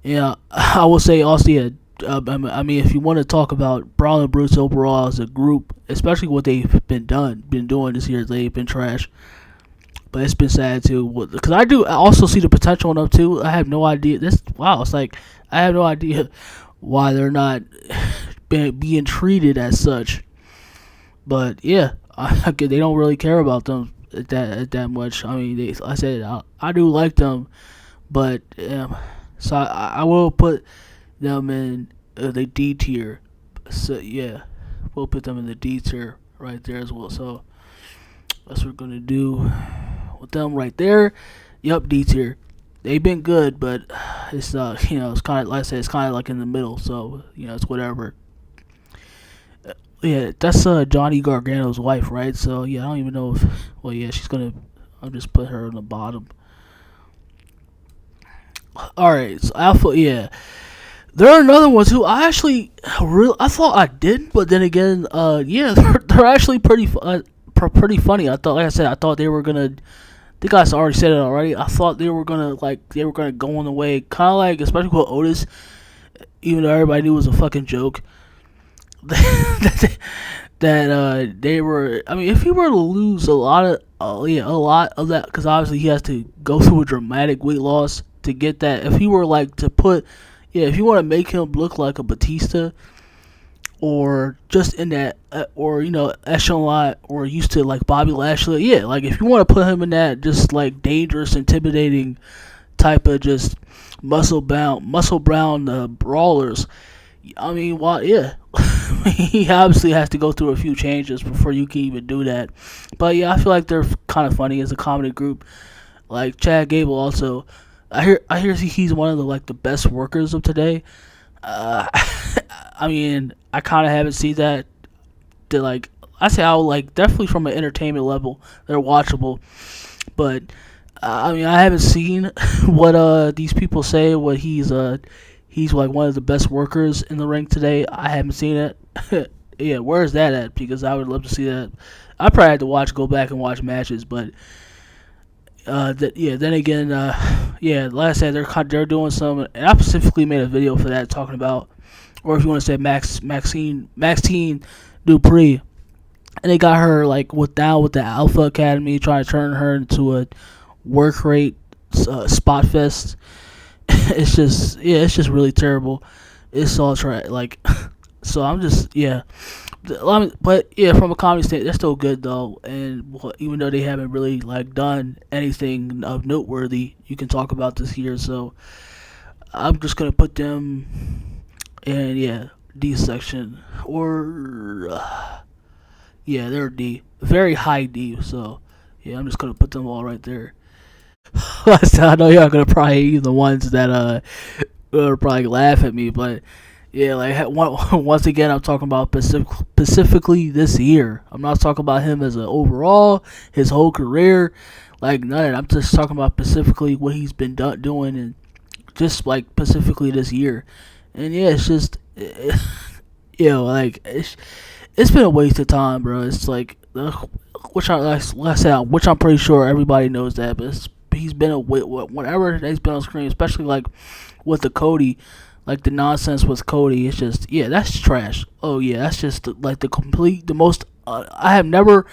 yeah, I will say also, yeah, I mean, if you want to talk about Brawling Brutes overall as a group, especially what they've been doing this year, they've been trash. But it's been sad too, because I also see the potential in them too. I have no idea. It's like I have no idea why they're not being treated as such. But yeah, they don't really care about them that much. I mean, I do like them, but so I will put them in the D tier. So yeah, we'll put them in the D tier right there as well. So that's what we're gonna do with them right there. Yup, D tier. They've been good, but it's it's kind of like I said, it's kind of like in the middle. So it's whatever. Yeah, that's Johnny Gargano's wife, right? So yeah, I don't even know if. Well, yeah, she's gonna. I'll just put her on the bottom. All right, so Alpha. Yeah, there are another ones who I actually I thought I didn't, but then again, yeah, they're actually pretty funny. I thought, like I said, I thought they were gonna. I think I already said it already. I thought they were gonna go on the way, kind of like, especially with Otis, even though everybody knew it was a fucking joke. that they were. I mean, if he were to lose a lot of that, because obviously he has to go through a dramatic weight loss to get that. If he were like to put, if you want to make him look like a Batista, or just in that, or echelon, or used to like Bobby Lashley, yeah, like if you want to put him in that just like dangerous, intimidating type of just muscle bound brawlers. I mean, yeah. He obviously has to go through a few changes before you can even do that. But yeah, I feel like they're kind of funny as a comedy group. Like Chad Gable also, I hear he's one of the best workers of today. I mean, I kind of haven't seen that. I say I would definitely from an entertainment level, they're watchable. But I mean, I haven't seen what these people say. What he's like one of the best workers in the ring today. I haven't seen it. Yeah, where's that at? Because I would love to see that. I probably had to go back and watch matches, but then again, yeah, like I said, they're doing some, and I specifically made a video for that talking about, or if you want to say Maxine Dupree, and they got her with the Alpha Academy, trying to turn her into a work rate spot fest. It's just really terrible. It's all so I'm just but yeah, from a comedy standpoint, they're still good though, and even though they haven't really done anything of noteworthy, you can talk about this here. So I'm just gonna put them in D section, or yeah, they're D, very high D. So yeah, I'm just gonna put them all right there. I know y'all gonna probably be the ones that probably laugh at me, but yeah, once again, I'm talking about specifically this year. I'm not talking about him as an overall, his whole career, none of that. I'm just talking about specifically what he's been doing, and just specifically this year. And yeah, it's just it's been a waste of time, bro. It's which I'm pretty sure everybody knows that, but he's been whenever he's been on screen, especially with the Cody. The nonsense with Cody, it's just, that's trash. Oh yeah, that's just the most. I have never,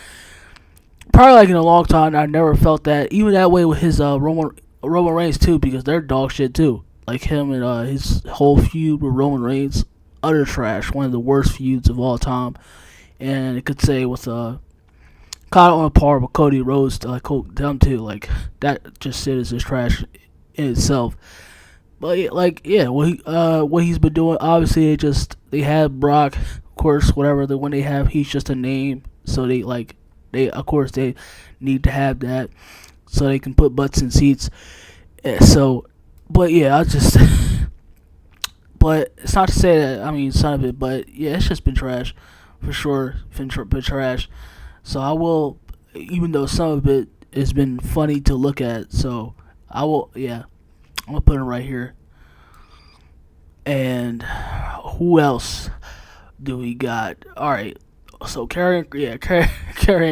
probably in a long time, I never felt that even that way with his Roman Reigns too, because they're dog shit too. Him and his whole feud with Roman Reigns, utter trash. One of the worst feuds of all time, and it could say with kind of on par with Cody Rhodes, them too. That just shit is just trash in itself. But what he's been doing, obviously they have Brock, of course, whatever the one they have, he's just a name, so they of course they need to have that so they can put butts in seats. So, but yeah, but it's not to say that, I mean, some of it, but yeah, it's just been trash for sure, been trash. So I will, even though some of it has been funny to look at, so I will, I'm gonna put it right here. And who else do we got? All right, so Karrion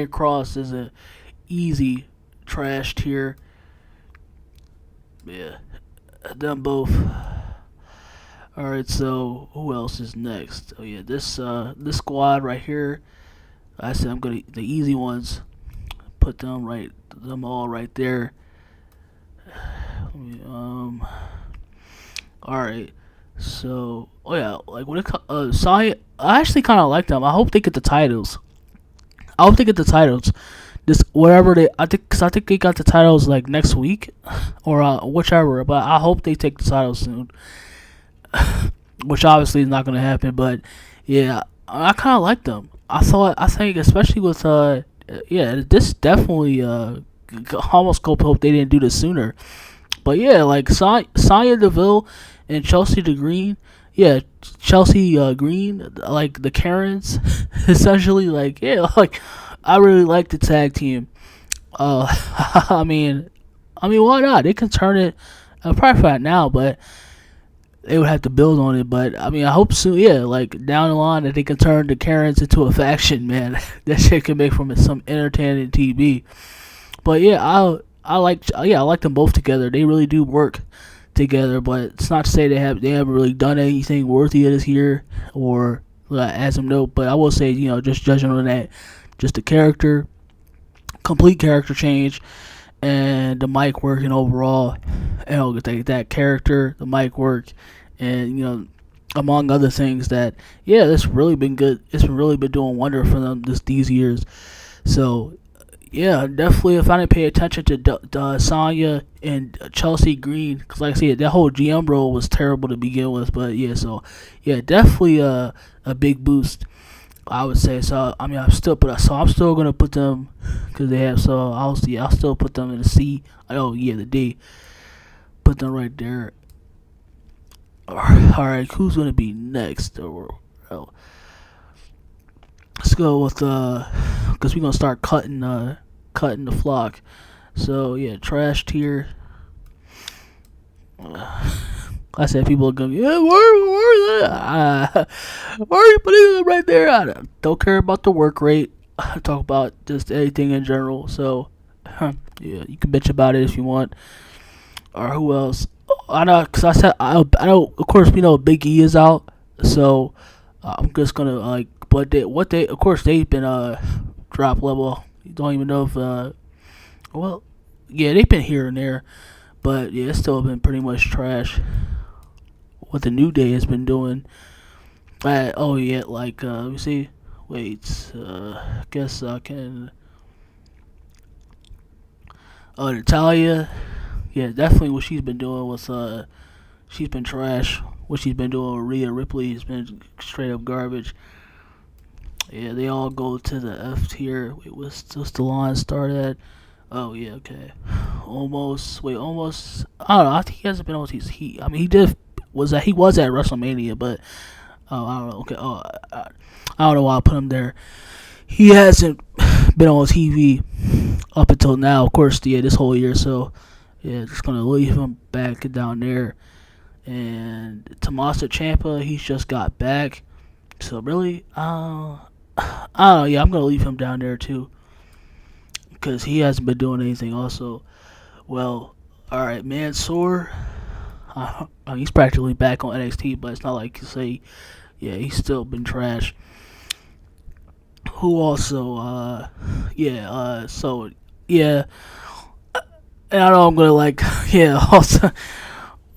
Kross is a easy trash tier. Yeah, them both. All right, so who else is next? Oh yeah, this squad right here. I said I'm gonna the easy ones. Put them all right there. Alright, so when it Sami, I actually kind of like them. I hope they get the titles. This whatever I think they got the titles next week, or whichever. But I hope they take the titles soon. which obviously is not going to happen. But yeah, I kind of like them. I think especially with yeah, this definitely almost hope they didn't do this sooner. But yeah, like Sonya Deville and Chelsea Green. Yeah, Chelsea Green, like the Karens, essentially. Like yeah, like I really like the tag team. I mean, why not? They can turn it. Probably not now, but they would have to build on it. But I mean, I hope soon. Yeah, like down the line that they can turn the Karens into a faction. Man, that shit can make from it some entertaining TV. But yeah, I like them both together. They really do work together. But it's not to say they haven't really done anything worthy of this year or as of note. But I will say, just judging on that, just the character, complete character change, and the mic working overall. That character, the mic work, and among other things that it's really been good. It's really been doing wonder for them these years. So yeah, definitely. If I didn't pay attention to Sonya and Chelsea Green, because like I said, that whole GM role was terrible to begin with. But yeah, so yeah, definitely a big boost, I would say. So I mean, I'm still gonna put them because they have. So I'll still put them in the C. Oh yeah, the D. Put them right there. All right, who's gonna be next? Let's go with because we're gonna start cutting the flock. So yeah, trash tier. I said people are gonna where are you putting it right there? I don't care about the work rate. I talk about just anything in general. So yeah, you can bitch about it if you want. Or who else? I know, cause I said I know. Of course, we know Big E is out. So I'm just gonna but of course they've been drop level. You don't even know if well, yeah, they've been here and there, but yeah, it's still been pretty much trash. What the New Day has been doing. Oh yeah, let me see. Wait, guess I can. Natalia. Yeah, definitely what she's been doing was she's been trash. What she's been doing with Rhea Ripley has been straight up garbage. Yeah, they all go to the F tier. Wait, what's the line start at? Oh yeah, okay. Almost. I don't know. I think he hasn't been on his. He was at WrestleMania, but I don't know. Okay. I don't know why I put him there. He hasn't been on TV up until now. Of course, yeah, this whole year. So yeah, just gonna leave him back down there. And Tommaso Ciampa, he's just got back. So really, I don't know. Yeah, I'm gonna leave him down there too, because he hasn't been doing anything. Also, well, all right, Mansoor. He's practically back on NXT, but it's not like you say, yeah, he's still been trash. Who also, so yeah, and I know I'm gonna also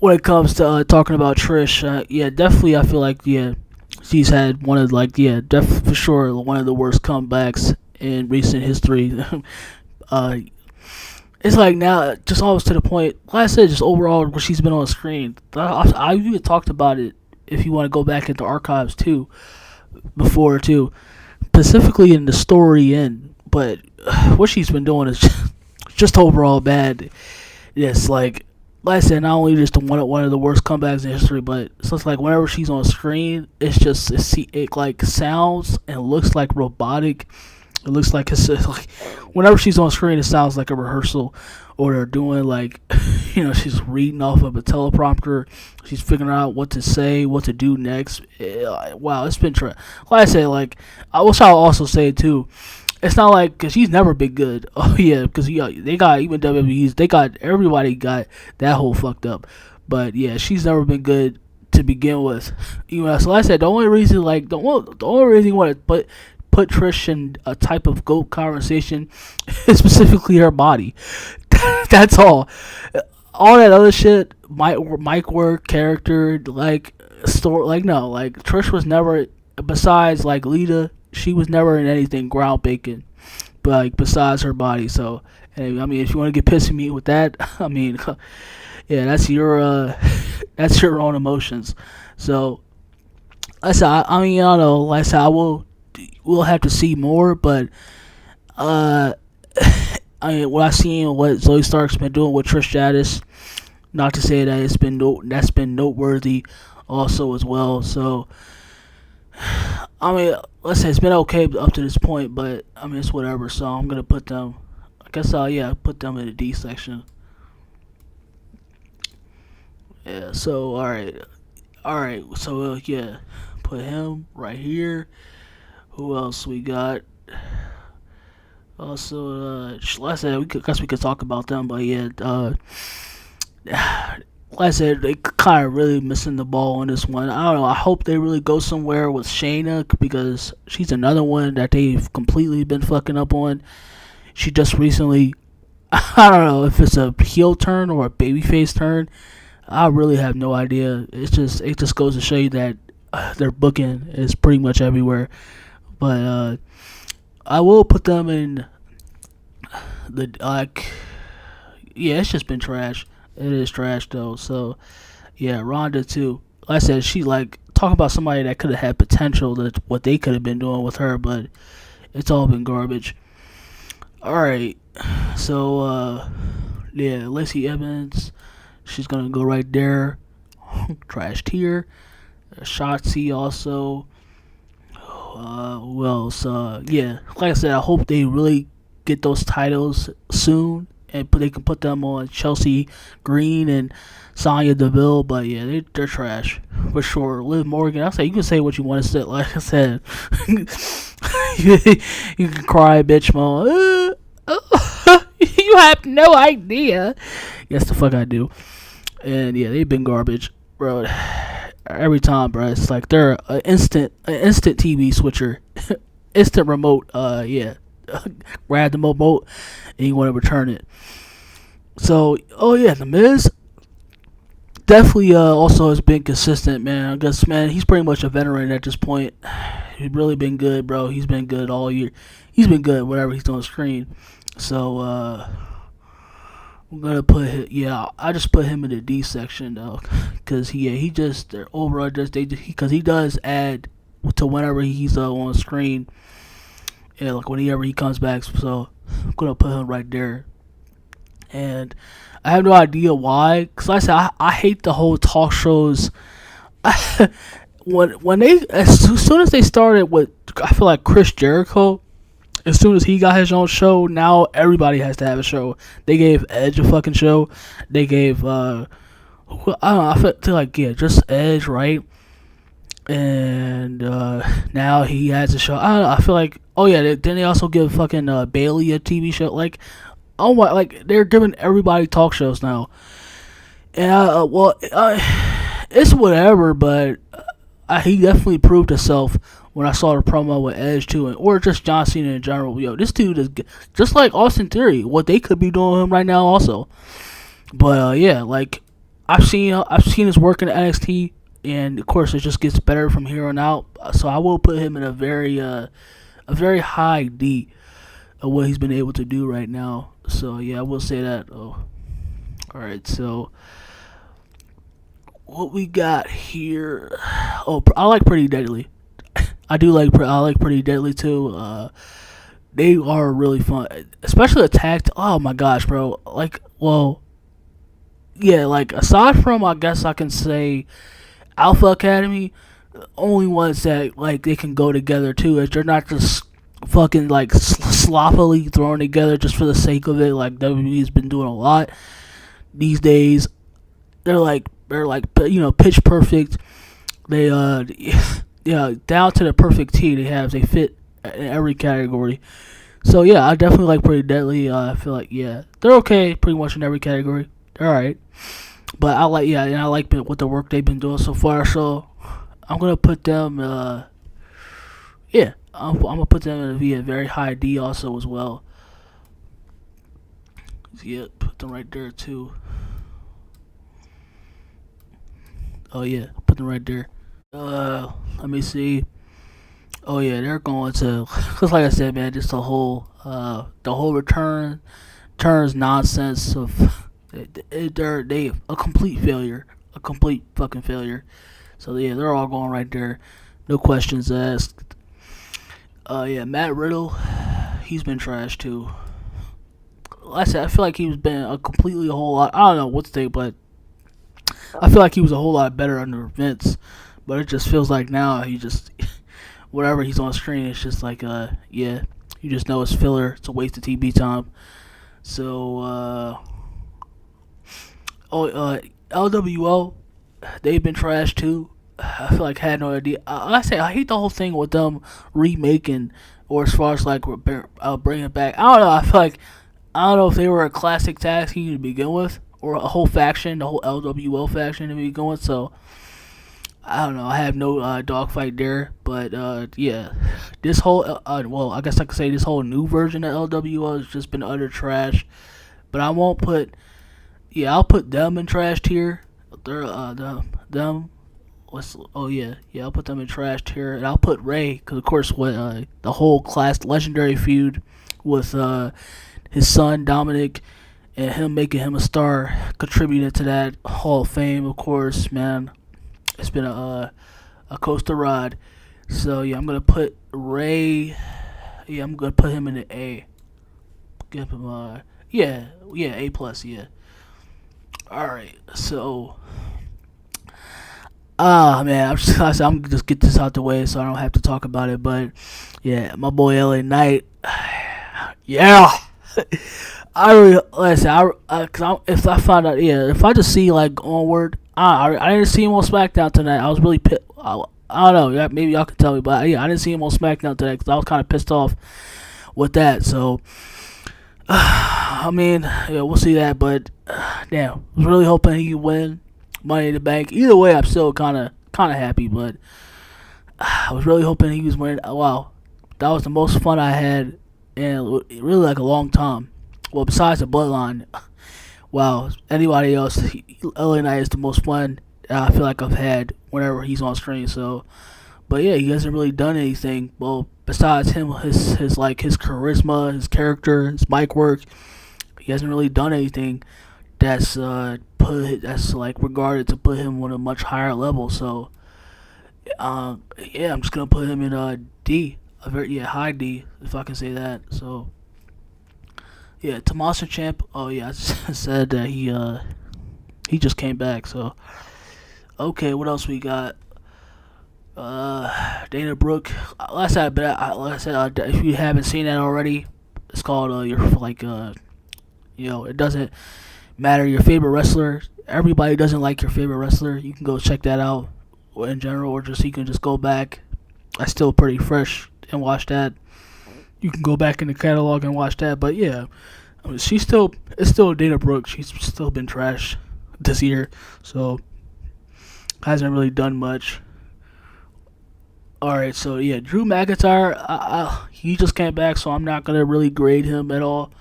when it comes to talking about Trish, definitely I feel like she's had one of for sure one of the worst comebacks in recent history. It's like now, just almost to the point. Like I said, just overall, where she's been on screen. I even talked about it. If you want to go back into archives too, before too, specifically in the story end. But what she's been doing is just overall bad. Yes, like I said, not only just one of the worst comebacks in history, but so it's like whenever she's on screen, it like sounds and looks like robotic. It looks like it's like whenever she's on screen, it sounds like a rehearsal, or they're doing she's reading off of a teleprompter. She's figuring out what to say, what to do next. Wow, it's been like I said, I wish I'll also say too. It's not like, because she's never been good. Oh yeah, because they got even WWE's, they got everybody got that whole fucked up. But yeah, she's never been good to begin with. So like I said, the only reason you want to put Trish in a type of GOAT conversation is specifically her body. That's all. All that other shit, mic work, character, story, no, Trish was never, besides Lita, she was never in anything groundbreaking, but besides her body. So, if you want to get pissed at me with that, yeah, that's your own emotions. So, I mean, I don't know. Like I said, we'll have to see more, but I mean, what I seen, what Zoe Stark's been doing with Trish Stratus, not to say that that's been noteworthy, also as well. So, I mean, let's say it's been okay up to this point, but I mean, it's whatever. So I'm gonna put them. I guess put them in the D section. Yeah. So all right. So yeah, put him right here. Who else we got? Also, like I said, guess we could talk about them, but yeah, like I said, they kind of really missing the ball on this one. I don't know. I hope they really go somewhere with Shayna, because she's another one that they've completely been fucking up on. She just recently, I don't know if it's a heel turn or a babyface turn. I really have no idea. It just goes to show you that their booking is pretty much everywhere. But I will put them in the yeah, it's just been trash. It is trash though. So yeah, Ronda too. Like I said, she like talking about somebody that could have had potential, that what they could have been doing with her, but it's all been garbage. All right, so yeah, Lacey Evans, she's gonna go right there. Trash tier. Shotzi also. Who else? Yeah, like I said, I hope they really get those titles soon, and they can put them on Chelsea Green and Sonya Deville. But yeah, they're trash for sure. Liv Morgan, I say you can say what you want to say. Like I said, you can cry, bitch, mom. You have no idea. Yes, the fuck I do. And yeah, they've been garbage, bro. Every time, bro, it's like they're an instant TV switcher, instant remote. Yeah, grab the remote and you want to return it. So, oh yeah, The Miz definitely also has been consistent, man. I guess, man, he's pretty much a veteran at this point. He's really been good, bro. He's been good all year. He's been good whatever he's on the screen. So I'm gonna put I just put him in the D section though, cause he just overall because he does add to whenever he's on screen, yeah, like whenever he comes back. So I'm gonna put him right there, and I have no idea why, cause like I said, I hate the whole talk shows. when they as soon as they started with, I feel like Chris Jericho. As soon as he got his own show, now everybody has to have a show. They gave Edge a fucking show. They gave, I don't know, I feel like, yeah, just Edge, right? And now he has a show. I don't know, I feel like, oh yeah, then they also give fucking Bailey a TV show. Like, oh my, like, they're giving everybody talk shows now. And, it's whatever, but he definitely proved himself when I saw the promo with Edge too, or just John Cena in general. Yo, this dude is just like Austin Theory. What they could be doing him right now, also. But yeah, like I've seen his work in NXT, and of course it just gets better from here on out. So I will put him in a very high D of what he's been able to do right now. So yeah, I will say that. Oh, all right, so. What we got here? Oh, I like Pretty Deadly. I like Pretty Deadly too. They are really fun, especially attacked. Oh my gosh, bro! Like, well, yeah, like aside from, I guess I can say Alpha Academy, the only ones that like they can go together too is they're not just fucking like sloppily thrown together just for the sake of it. Like WWE's been doing a lot these days. They're like pitch perfect. They yeah, down to the perfect T they fit in every category. So yeah, I definitely like Pretty Deadly. I feel like, yeah, they're okay pretty much in every category. They're alright. But I like what the work they've been doing so far. So I'm gonna put them I'm gonna put them in a very high D also as well. Yeah, put them right there too. Oh yeah, put them right there. Let me see. Oh yeah, they're going to, cause like I said, man, just the whole returns nonsense of they a complete failure, a complete fucking failure. So yeah, they're all going right there. No questions asked. Yeah, Matt Riddle, he's been trash too. Like I said, I feel like he's been a whole lot. I don't know what to think, but I feel like he was a whole lot better under Vince. But it just feels like now he just whatever he's on screen, it's just like yeah, you just know it's filler. It's a waste of TV time. So LWO, they've been trash too. I feel like I had no idea. I say I hate the whole thing with them remaking, or as far as like bringing it back. I don't know. I don't know if they were a classic tag team to begin with, or a whole faction, the whole LWO faction to begin with. So I don't know. I have no dogfight there, but yeah, this whole well, I guess I could say this whole new version of LWO has just been utter trash. But I won't put. Yeah, I'll put them in trash tier. They're them. I'll put them in trash tier, and I'll put Ray because of course what the whole class legendary feud with his son Dominic and him making him a star contributed to that Hall of Fame. Of course, man, it's been a coaster ride. So yeah, I'm gonna put Ray. Yeah, I'm gonna put him in the A. Give him A plus. Yeah. All right, so. Man, I'm just get this out the way so I don't have to talk about it. But yeah, my boy LA Knight, yeah. I really listen. If I find out, yeah, if I just see like Onward, I didn't see him on SmackDown tonight. I was really pissed. I don't know. Yeah, maybe y'all can tell me, but yeah, I didn't see him on SmackDown today because I was kind of pissed off with that. So, I mean, yeah, we'll see that. But damn, I was really hoping he could win Money in the Bank. Either way, I'm still kind of happy, but I was really hoping he was winning. Wow, that was the most fun I had in really like a long time. Well, besides the Bloodline, wow, anybody else, LA Knight is the most fun I feel like I've had whenever he's on screen. So, but yeah, he hasn't really done anything. Well, besides him, his charisma, his character, his mic work, he hasn't really done anything that's like regarded to put him on a much higher level. So yeah, I'm just gonna put him in D, a very high D if I can say that. So yeah, Tommaso Ciampa. Oh yeah, I just said that he just came back. So okay, what else we got? Dana Brooke. Like I said, if you haven't seen that already, it's called you're like it doesn't matter your favorite wrestler. Everybody doesn't like your favorite wrestler. You can go check that out in general, or just you can just go back. That's still pretty fresh and watch that. You can go back in the catalog and watch that. But yeah, I mean, it's still Dana Brooke. She's still been trash this year, so hasn't really done much. All right, so yeah, Drew McIntyre. He just came back, so I'm not gonna really grade him at all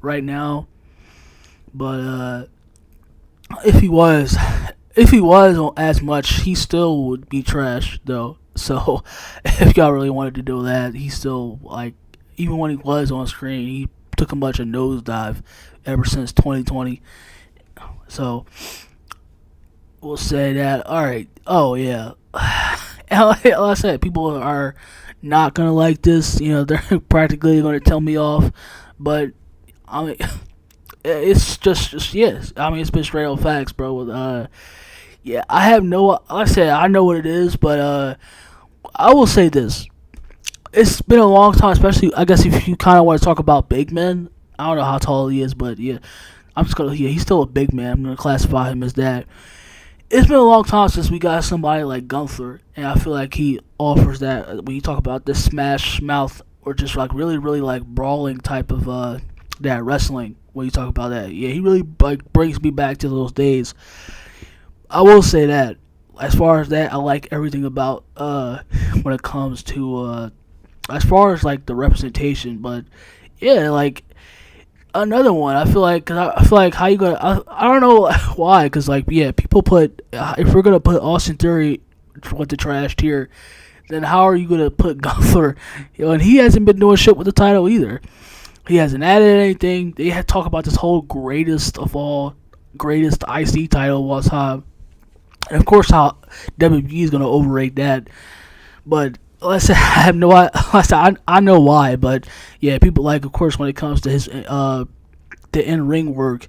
right now. But if he was as much, he still would be trash though. So if y'all really wanted to do that, he still like even when he was on screen, he took a much of nosedive ever since 2020. So we'll say that. All right. Oh yeah. Like I said, people are not gonna like this. You know, they're practically gonna tell me off. But I mean. It's just yes. I mean, it's been straight up facts, bro. Yeah, I have no. Like I said, I know what it is, but I will say this: it's been a long time, especially I guess if you kind of want to talk about big men. I don't know how tall he is, but yeah, I'm just gonna. Yeah, he's still a big man. I'm gonna classify him as that. It's been a long time since we got somebody like Gunther, and I feel like he offers that when you talk about this smash mouth or just like really, really like brawling type of that wrestling. When you talk about that, yeah, he really like brings me back to those days. I will say that as far as that, I like everything about when it comes to as far as like the representation. But yeah, like another one, I feel like how you gonna I don't know why, because like yeah, people put if we're gonna put Austin Theory with the trash tier, then how are you gonna put Gunther? And he hasn't been doing shit with the title either. He hasn't added anything. They had talk about this whole greatest IC title of all time. And of course how WWE is going to overrate that. But let's say I have no I know why, but yeah, people like, of course, when it comes to his the in ring work,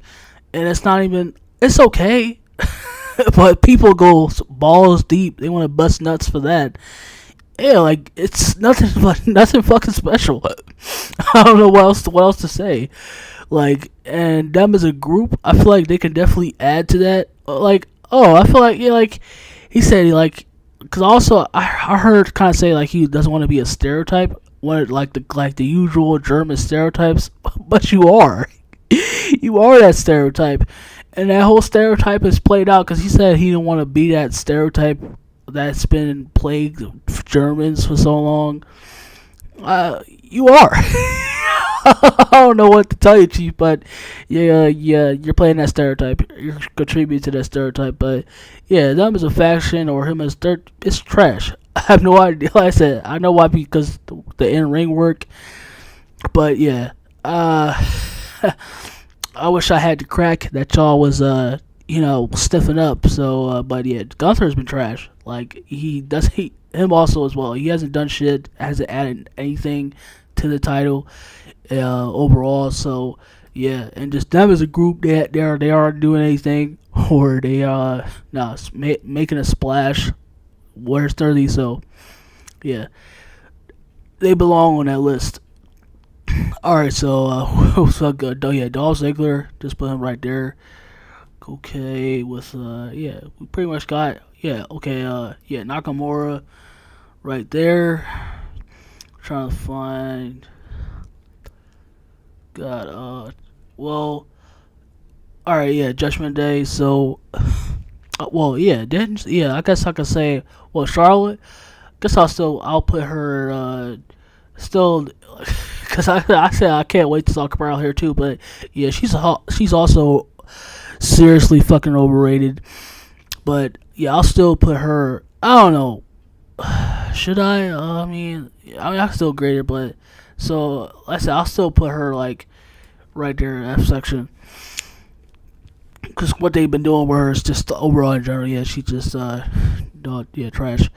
and it's not even, it's okay, but people go balls deep. They want to bust nuts for that. Yeah, like it's nothing fucking special. I don't know what else to say. Like, and them as a group, I feel like they can definitely add to that. Like, oh, I feel like, yeah, like he said, because also I heard kind of say like he doesn't want to be a stereotype, like the usual German stereotypes, but you are, you are that stereotype, and that whole stereotype is played out because he said he didn't want to be that stereotype that's been plagued Germans for so long. You are. I don't know what to tell you, Chief, but yeah, you're playing that stereotype. You're contributing to that stereotype, but yeah, them as a faction or him as dirt, it's trash. I have no idea. Like I said, I know why, because the in-ring work, but yeah, I wish I had the crack that y'all was stiffing up. So, but yeah, Gunther's been trash. Like him also as well. He hasn't done shit. Hasn't added anything to the title overall. So yeah, and just them as a group, they aren't doing anything, or they making a splash. Where's 30? So yeah, they belong on that list. All right, so so good. Yeah, Dolph Ziggler, just put him right there. Okay, with we pretty much got Nakamura right there. Trying to find Judgment Day. So I guess I could say, Charlotte, guess I'll put her still, because I said I can't wait to talk about her here too, but yeah, she's also seriously fucking overrated. But yeah, I'll still put her. I don't know. Should I? I mean, I can still grade her, but so like I said, I'll still put her like right there in F section, because what they've been doing with her is just overall in general. Yeah, she just trash.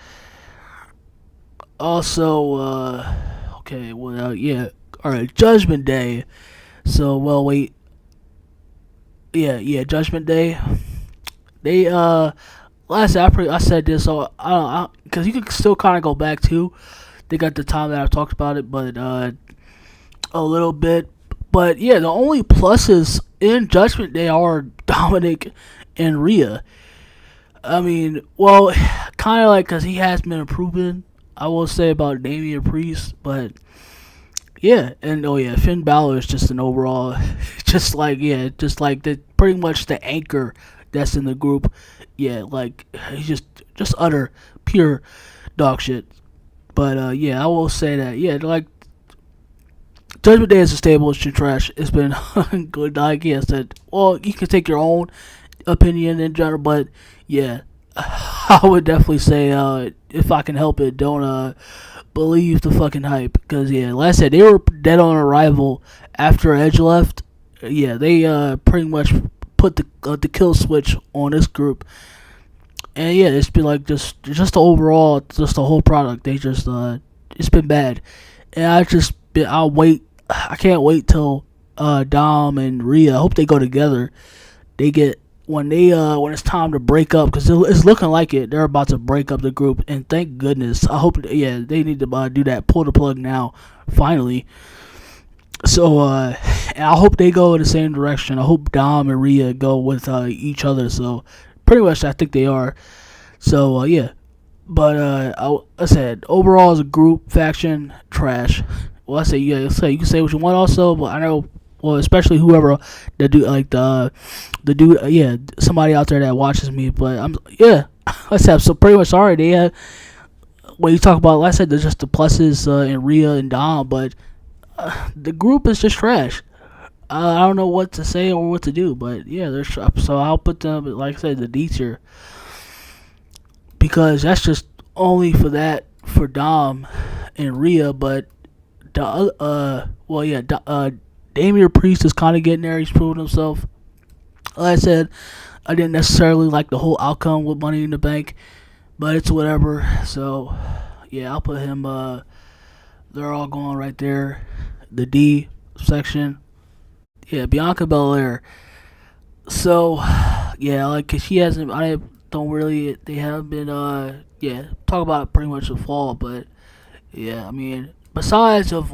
Also, all right, Judgment Day. So Judgment Day. They last I said this, so because you can still kind of go back to. They got the time that I've talked about it, but a little bit. But yeah, the only pluses in Judgment Day are Dominic and Rhea. I mean, kind of like, because he has been improving, I will say, about Damian Priest, but yeah, and Finn Balor is just an overall, just like pretty much the anchor that's in the group. Yeah, like he's just utter pure dog shit. But I will say that like Judgment Day as a stable is trash. It's been good. Like I said, you can take your own opinion in general, but yeah, I would definitely say if I can help it, don't believe the fucking hype, because like I said, they were dead on arrival after Edge left. Yeah, they pretty much put the kill switch on this group, and yeah, it's been like just the overall, just the whole product. They just it's been bad, and I can't wait till Dom and Rhea. I hope they go together. They get when it's time to break up, because it's looking like it. They're about to break up the group, and thank goodness. I hope they need to do that. Pull the plug now, finally. So and I hope they go in the same direction. I hope Dom and Rhea go with each other. So pretty much, I think they are. So but I said overall as a group faction, trash. Well, I say you can say what you want also, but I know, especially whoever that do, like the dude, somebody out there that watches me. But I said, so pretty much sorry. They have, when you talk about, like I said, there's just the pluses in Rhea and Dom, but the group is just trash. I don't know what to say or what to do, but yeah, they're so I'll put them, like I said, the D tier, because that's just only for Dom and Rhea. But Damian Priest is kind of getting there. He's proven himself. Like I said, I didn't necessarily like the whole outcome with Money in the Bank, but it's whatever. So yeah, I'll put him. They're all going right there. The D section. Yeah, Bianca Belair. So, yeah, like 'cause she hasn't. I don't really. They haven't been. Yeah, talk about pretty much the fall, but yeah, I mean, besides of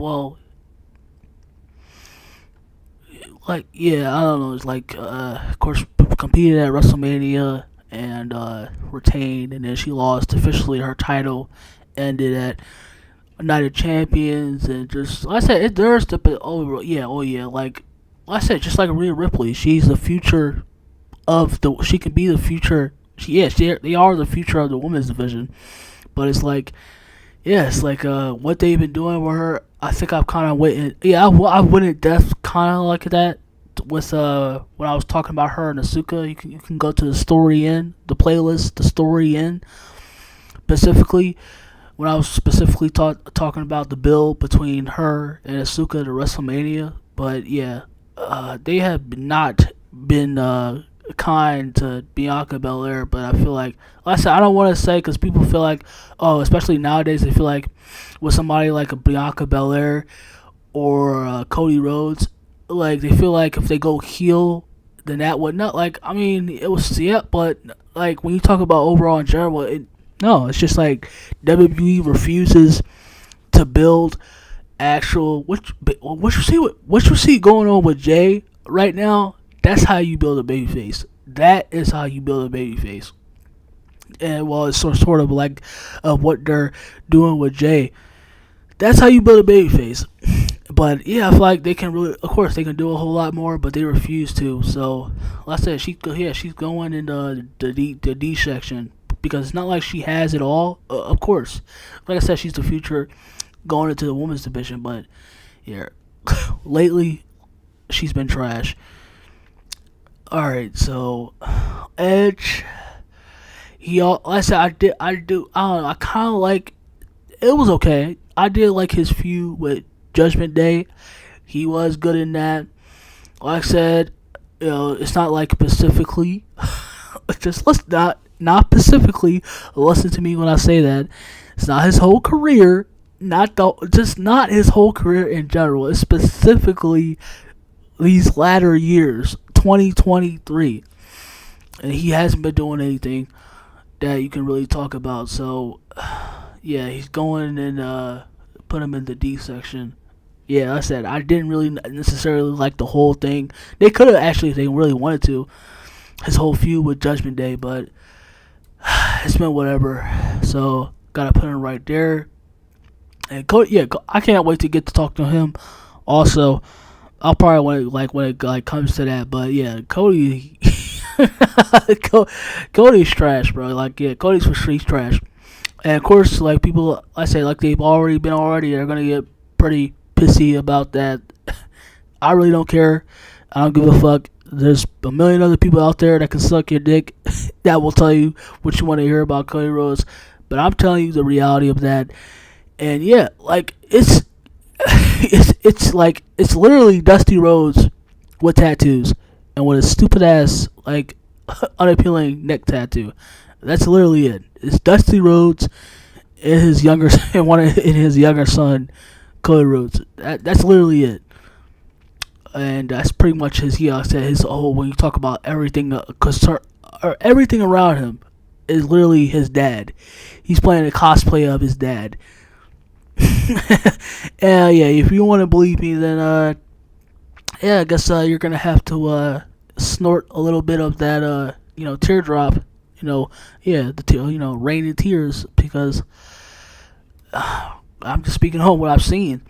like yeah, I don't know. It's like of course competed at WrestleMania and retained, and then she lost officially. Her title ended at Night of Champions, and just like I said, there's the like I said, just like Rhea Ripley, she's the future of the. She can be the future. They are the future of the women's division, but it's like. Yeah, it's like what they've been doing with her. I think I've kind of went. Yeah, I went in depth kind of like that with when I was talking about her and Asuka. You can go to the story in the playlist, the story in specifically when I was specifically talking about the build between her and Asuka to WrestleMania. But yeah, they have not been kind to Bianca Belair, but I feel like I said, I don't want to say because people feel like, oh, especially nowadays, they feel like with somebody like a Bianca Belair or Cody Rhodes, like they feel like if they go heel, then that would not like. I mean, it was but like when you talk about overall in general, it's just like WWE refuses to build actual what you see going on with Jay right now. That's how you build a babyface. That is how you build a babyface. And it's sort of like what they're doing with Jay. That's how you build a babyface. But yeah, I feel like they can really, of course, they can do a whole lot more, but they refuse to. So, like I said, she's going in the D section because it's not like she has it all. Of course, like I said, she's the future going into the women's division. But yeah, lately she's been trash. Alright, so Edge, like I said, I don't know, I kind of like, it was okay. I did like his feud with Judgment Day. He was good in that. Like I said, it's not like specifically, just let's not specifically listen to me when I say that. It's not his whole career, not his whole career in general. It's specifically these latter years. 2023, and he hasn't been doing anything that you can really talk about. So yeah, he's going and put him in the D section. Yeah, like I said, I didn't really necessarily like the whole thing. They could have actually, if they really wanted to, his whole feud with Judgment Day, but it's been whatever. So gotta put him right there. And I can't wait to get to talk to him. Also, I'll probably when it comes to that, but yeah, Cody, Cody's trash, bro. Like yeah, Cody's for street trash, and of course, like people, I say like they've already been they're gonna get pretty pissy about that. I really don't care. I don't give a fuck. There's a million other people out there that can suck your dick that will tell you what you want to hear about Cody Rhodes, but I'm telling you the reality of that, and yeah, like it's literally Dusty Rhodes with tattoos and with a stupid ass like unappealing neck tattoo. That's literally it. It's Dusty Rhodes and his younger son Cody Rhodes. That's literally it. And that's pretty much his whole when you talk about everything everything around him is literally his dad. He's playing a cosplay of his dad. Yeah, if you want to believe me, then I guess you're gonna have to snort a little bit of that teardrop, the rain of tears, because I'm just speaking on what I've seen.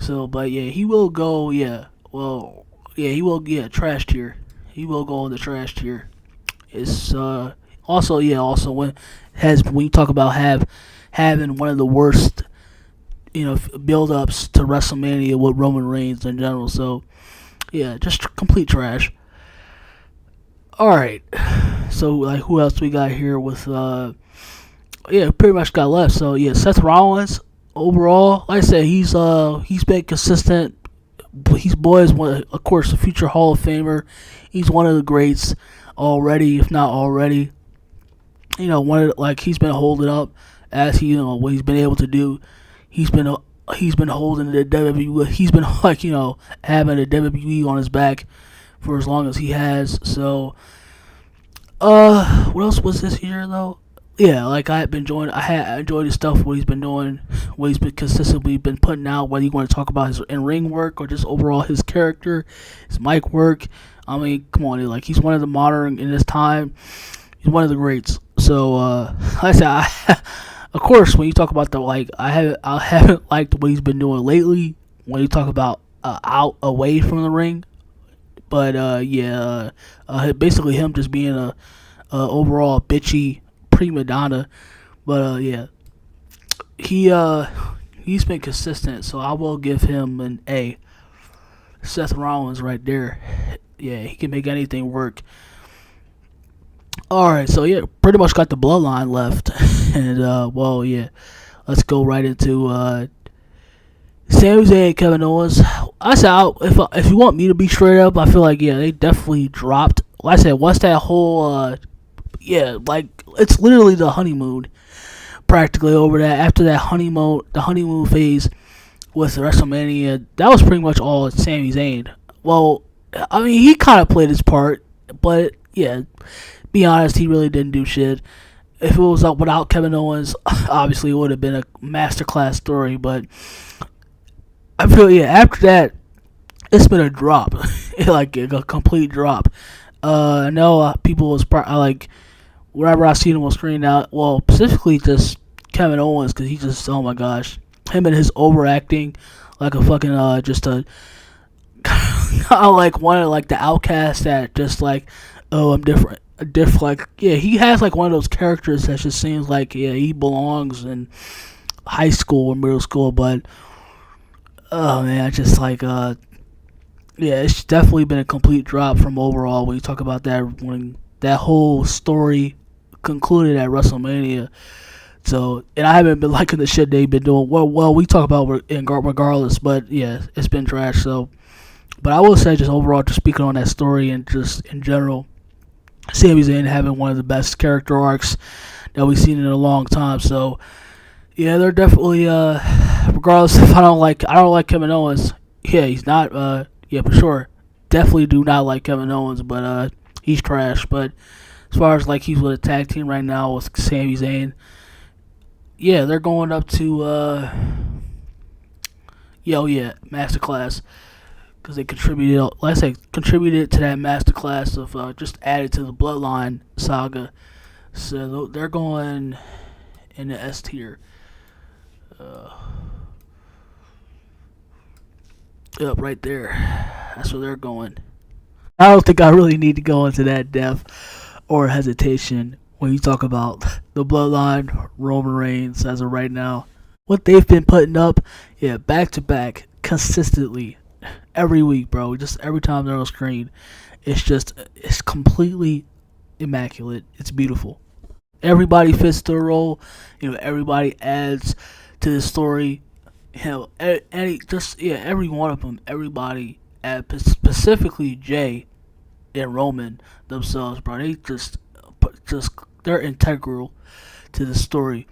So, but yeah, he will go. He will get trash tier. He will go in the trash tier. It's also when you talk about having one of the worst build-ups to WrestleMania with Roman Reigns in general. So, yeah, just complete trash. Alright. So, like, who else we got here with, pretty much got left. So, yeah, Seth Rollins, overall, like I said, he's been consistent. He's of course, a future Hall of Famer. He's one of the greats already, if not already. He's been holding up as he, what he's been able to do. He's been holding the WWE. He's been like, having the WWE on his back for as long as he has. So, what else was this year though? Yeah, like I enjoyed his stuff, what he's been doing, what he's been consistently been putting out, whether you want to talk about his in-ring work or just overall his character, his mic work. I mean, come on, like he's one of the modern in his time. He's one of the greats. So, like I said, of course, when you talk about I haven't liked what he's been doing lately. When you talk about out away from the ring, but basically him just being a overall bitchy prima donna. But yeah, he's been consistent, so I will give him an A. Seth Rollins right there. Yeah, he can make anything work. Alright, so yeah, pretty much got the bloodline left. And let's go right into Sami Zayn Kevin Owens. I said, if you want me to be straight up, I feel like they definitely dropped. Like I said, once that whole it's literally the honeymoon practically over that. After that the honeymoon phase with WrestleMania, that was pretty much all Sami Zayn. Well, I mean, he kind of played his part, but yeah, be honest, he really didn't do shit. If it was without Kevin Owens, obviously it would have been a masterclass story, but I feel, after that, it's been a drop. Like a complete drop. I know people was like, whenever I seen him on screen now, well, specifically just Kevin Owens, because he just, oh my gosh, him and his overacting like a fucking, just a, kind of like one of like the outcast that just like, oh, I'm different. Like, he has like one of those characters that just seems like, he belongs in high school or middle school, but, oh man, just like, it's definitely been a complete drop from overall when you talk about that, when that whole story concluded at WrestleMania. So, and I haven't been liking the shit they've been doing. Well, we talk about regardless, but yeah, it's been trash. So, but I will say, just overall, just speaking on that story and just in general, Sami Zayn having one of the best character arcs that we've seen in a long time. So, yeah, they're definitely, regardless if I don't like Kevin Owens. Yeah, he's not, for sure. Definitely do not like Kevin Owens, but he's trash. But as far as like he's with a tag team right now with Sami Zayn, yeah, they're going up to, Masterclass. Because they contributed to that masterclass of just added to the Bloodline saga. So they're going in the S tier. Up right there. That's where they're going. I don't think I really need to go into that depth or hesitation when you talk about the Bloodline, Roman Reigns as of right now. What they've been putting up, back to back, consistently. Every week, bro. Just every time they're on screen, it's completely immaculate. It's beautiful. Everybody fits the role. Everybody adds to the story. Every one of them. Everybody, specifically Jay and Roman themselves, bro. They just they're integral to the story.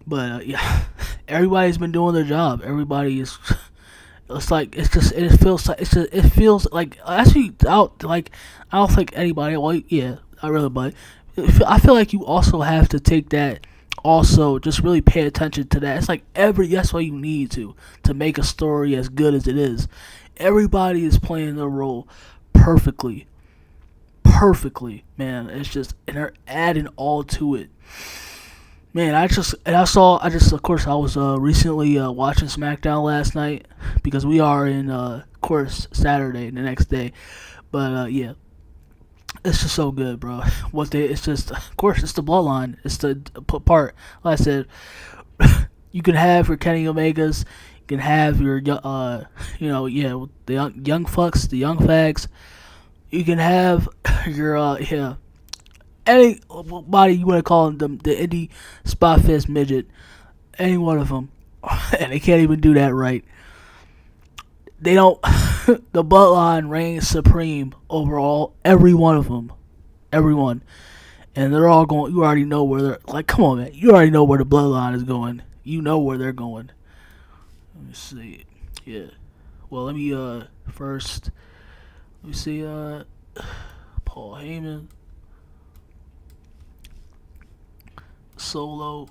But everybody's been doing their job. Everybody is. It feels like actually I don't think anybody. Well, yeah, I really, but I feel like you also have to take that. Also, just really pay attention to that. It's like that's what you need to make a story as good as it is. Everybody is playing their role perfectly, man. It's just, and they're adding all to it. Man, I was recently watching SmackDown last night because we are in, of course, Saturday, the next day. But, it's just so good, bro. It's just, of course, it's the Bloodline. It's the part. Like I said, you can have your Kenny Omegas, you can have your, the young fucks, the young fags. You can have your, anybody you want to call them, the indie spot fest midget, any one of them, and they can't even do that right. They don't. The Bloodline reigns supreme over every one of them, everyone, and they're all going. You already know where they're like. Come on, man. You already know where the bloodline is going. You know where they're going. Let me see. Yeah. Well, let me first. Let me see. Paul Heyman. Solo.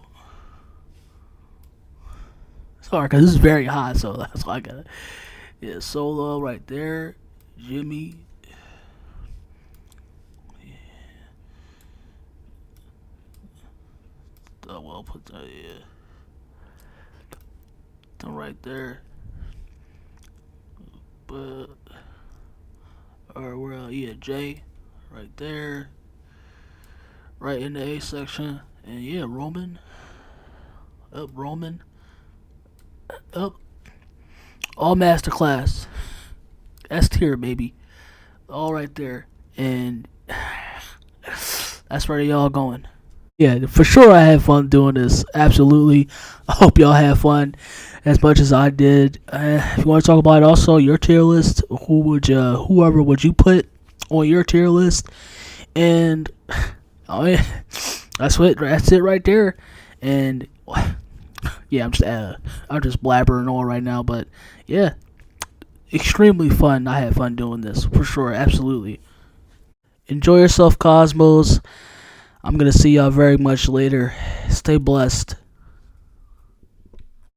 Sorry, because this is very hot, so that's why I got it. Yeah, Solo right there. Jimmy. Yeah. Oh, well, put that, yeah. Them right there. But, or where, yeah, Jay. Right there. Right in the A section. And yeah, Roman. Up, Roman. Up. All masterclass. S tier, baby. All right there. And that's where y'all going. Yeah, for sure I had fun doing this. Absolutely. I hope y'all had fun as much as I did. If you want to talk about it also, your tier list, whoever would you put on your tier list? And oh yeah, that's it right there. And yeah, I'm just blabbering on right now, but yeah, extremely fun. I had fun doing this for sure, absolutely. Enjoy yourself, Cosmos. I'm gonna see y'all very much later. Stay blessed.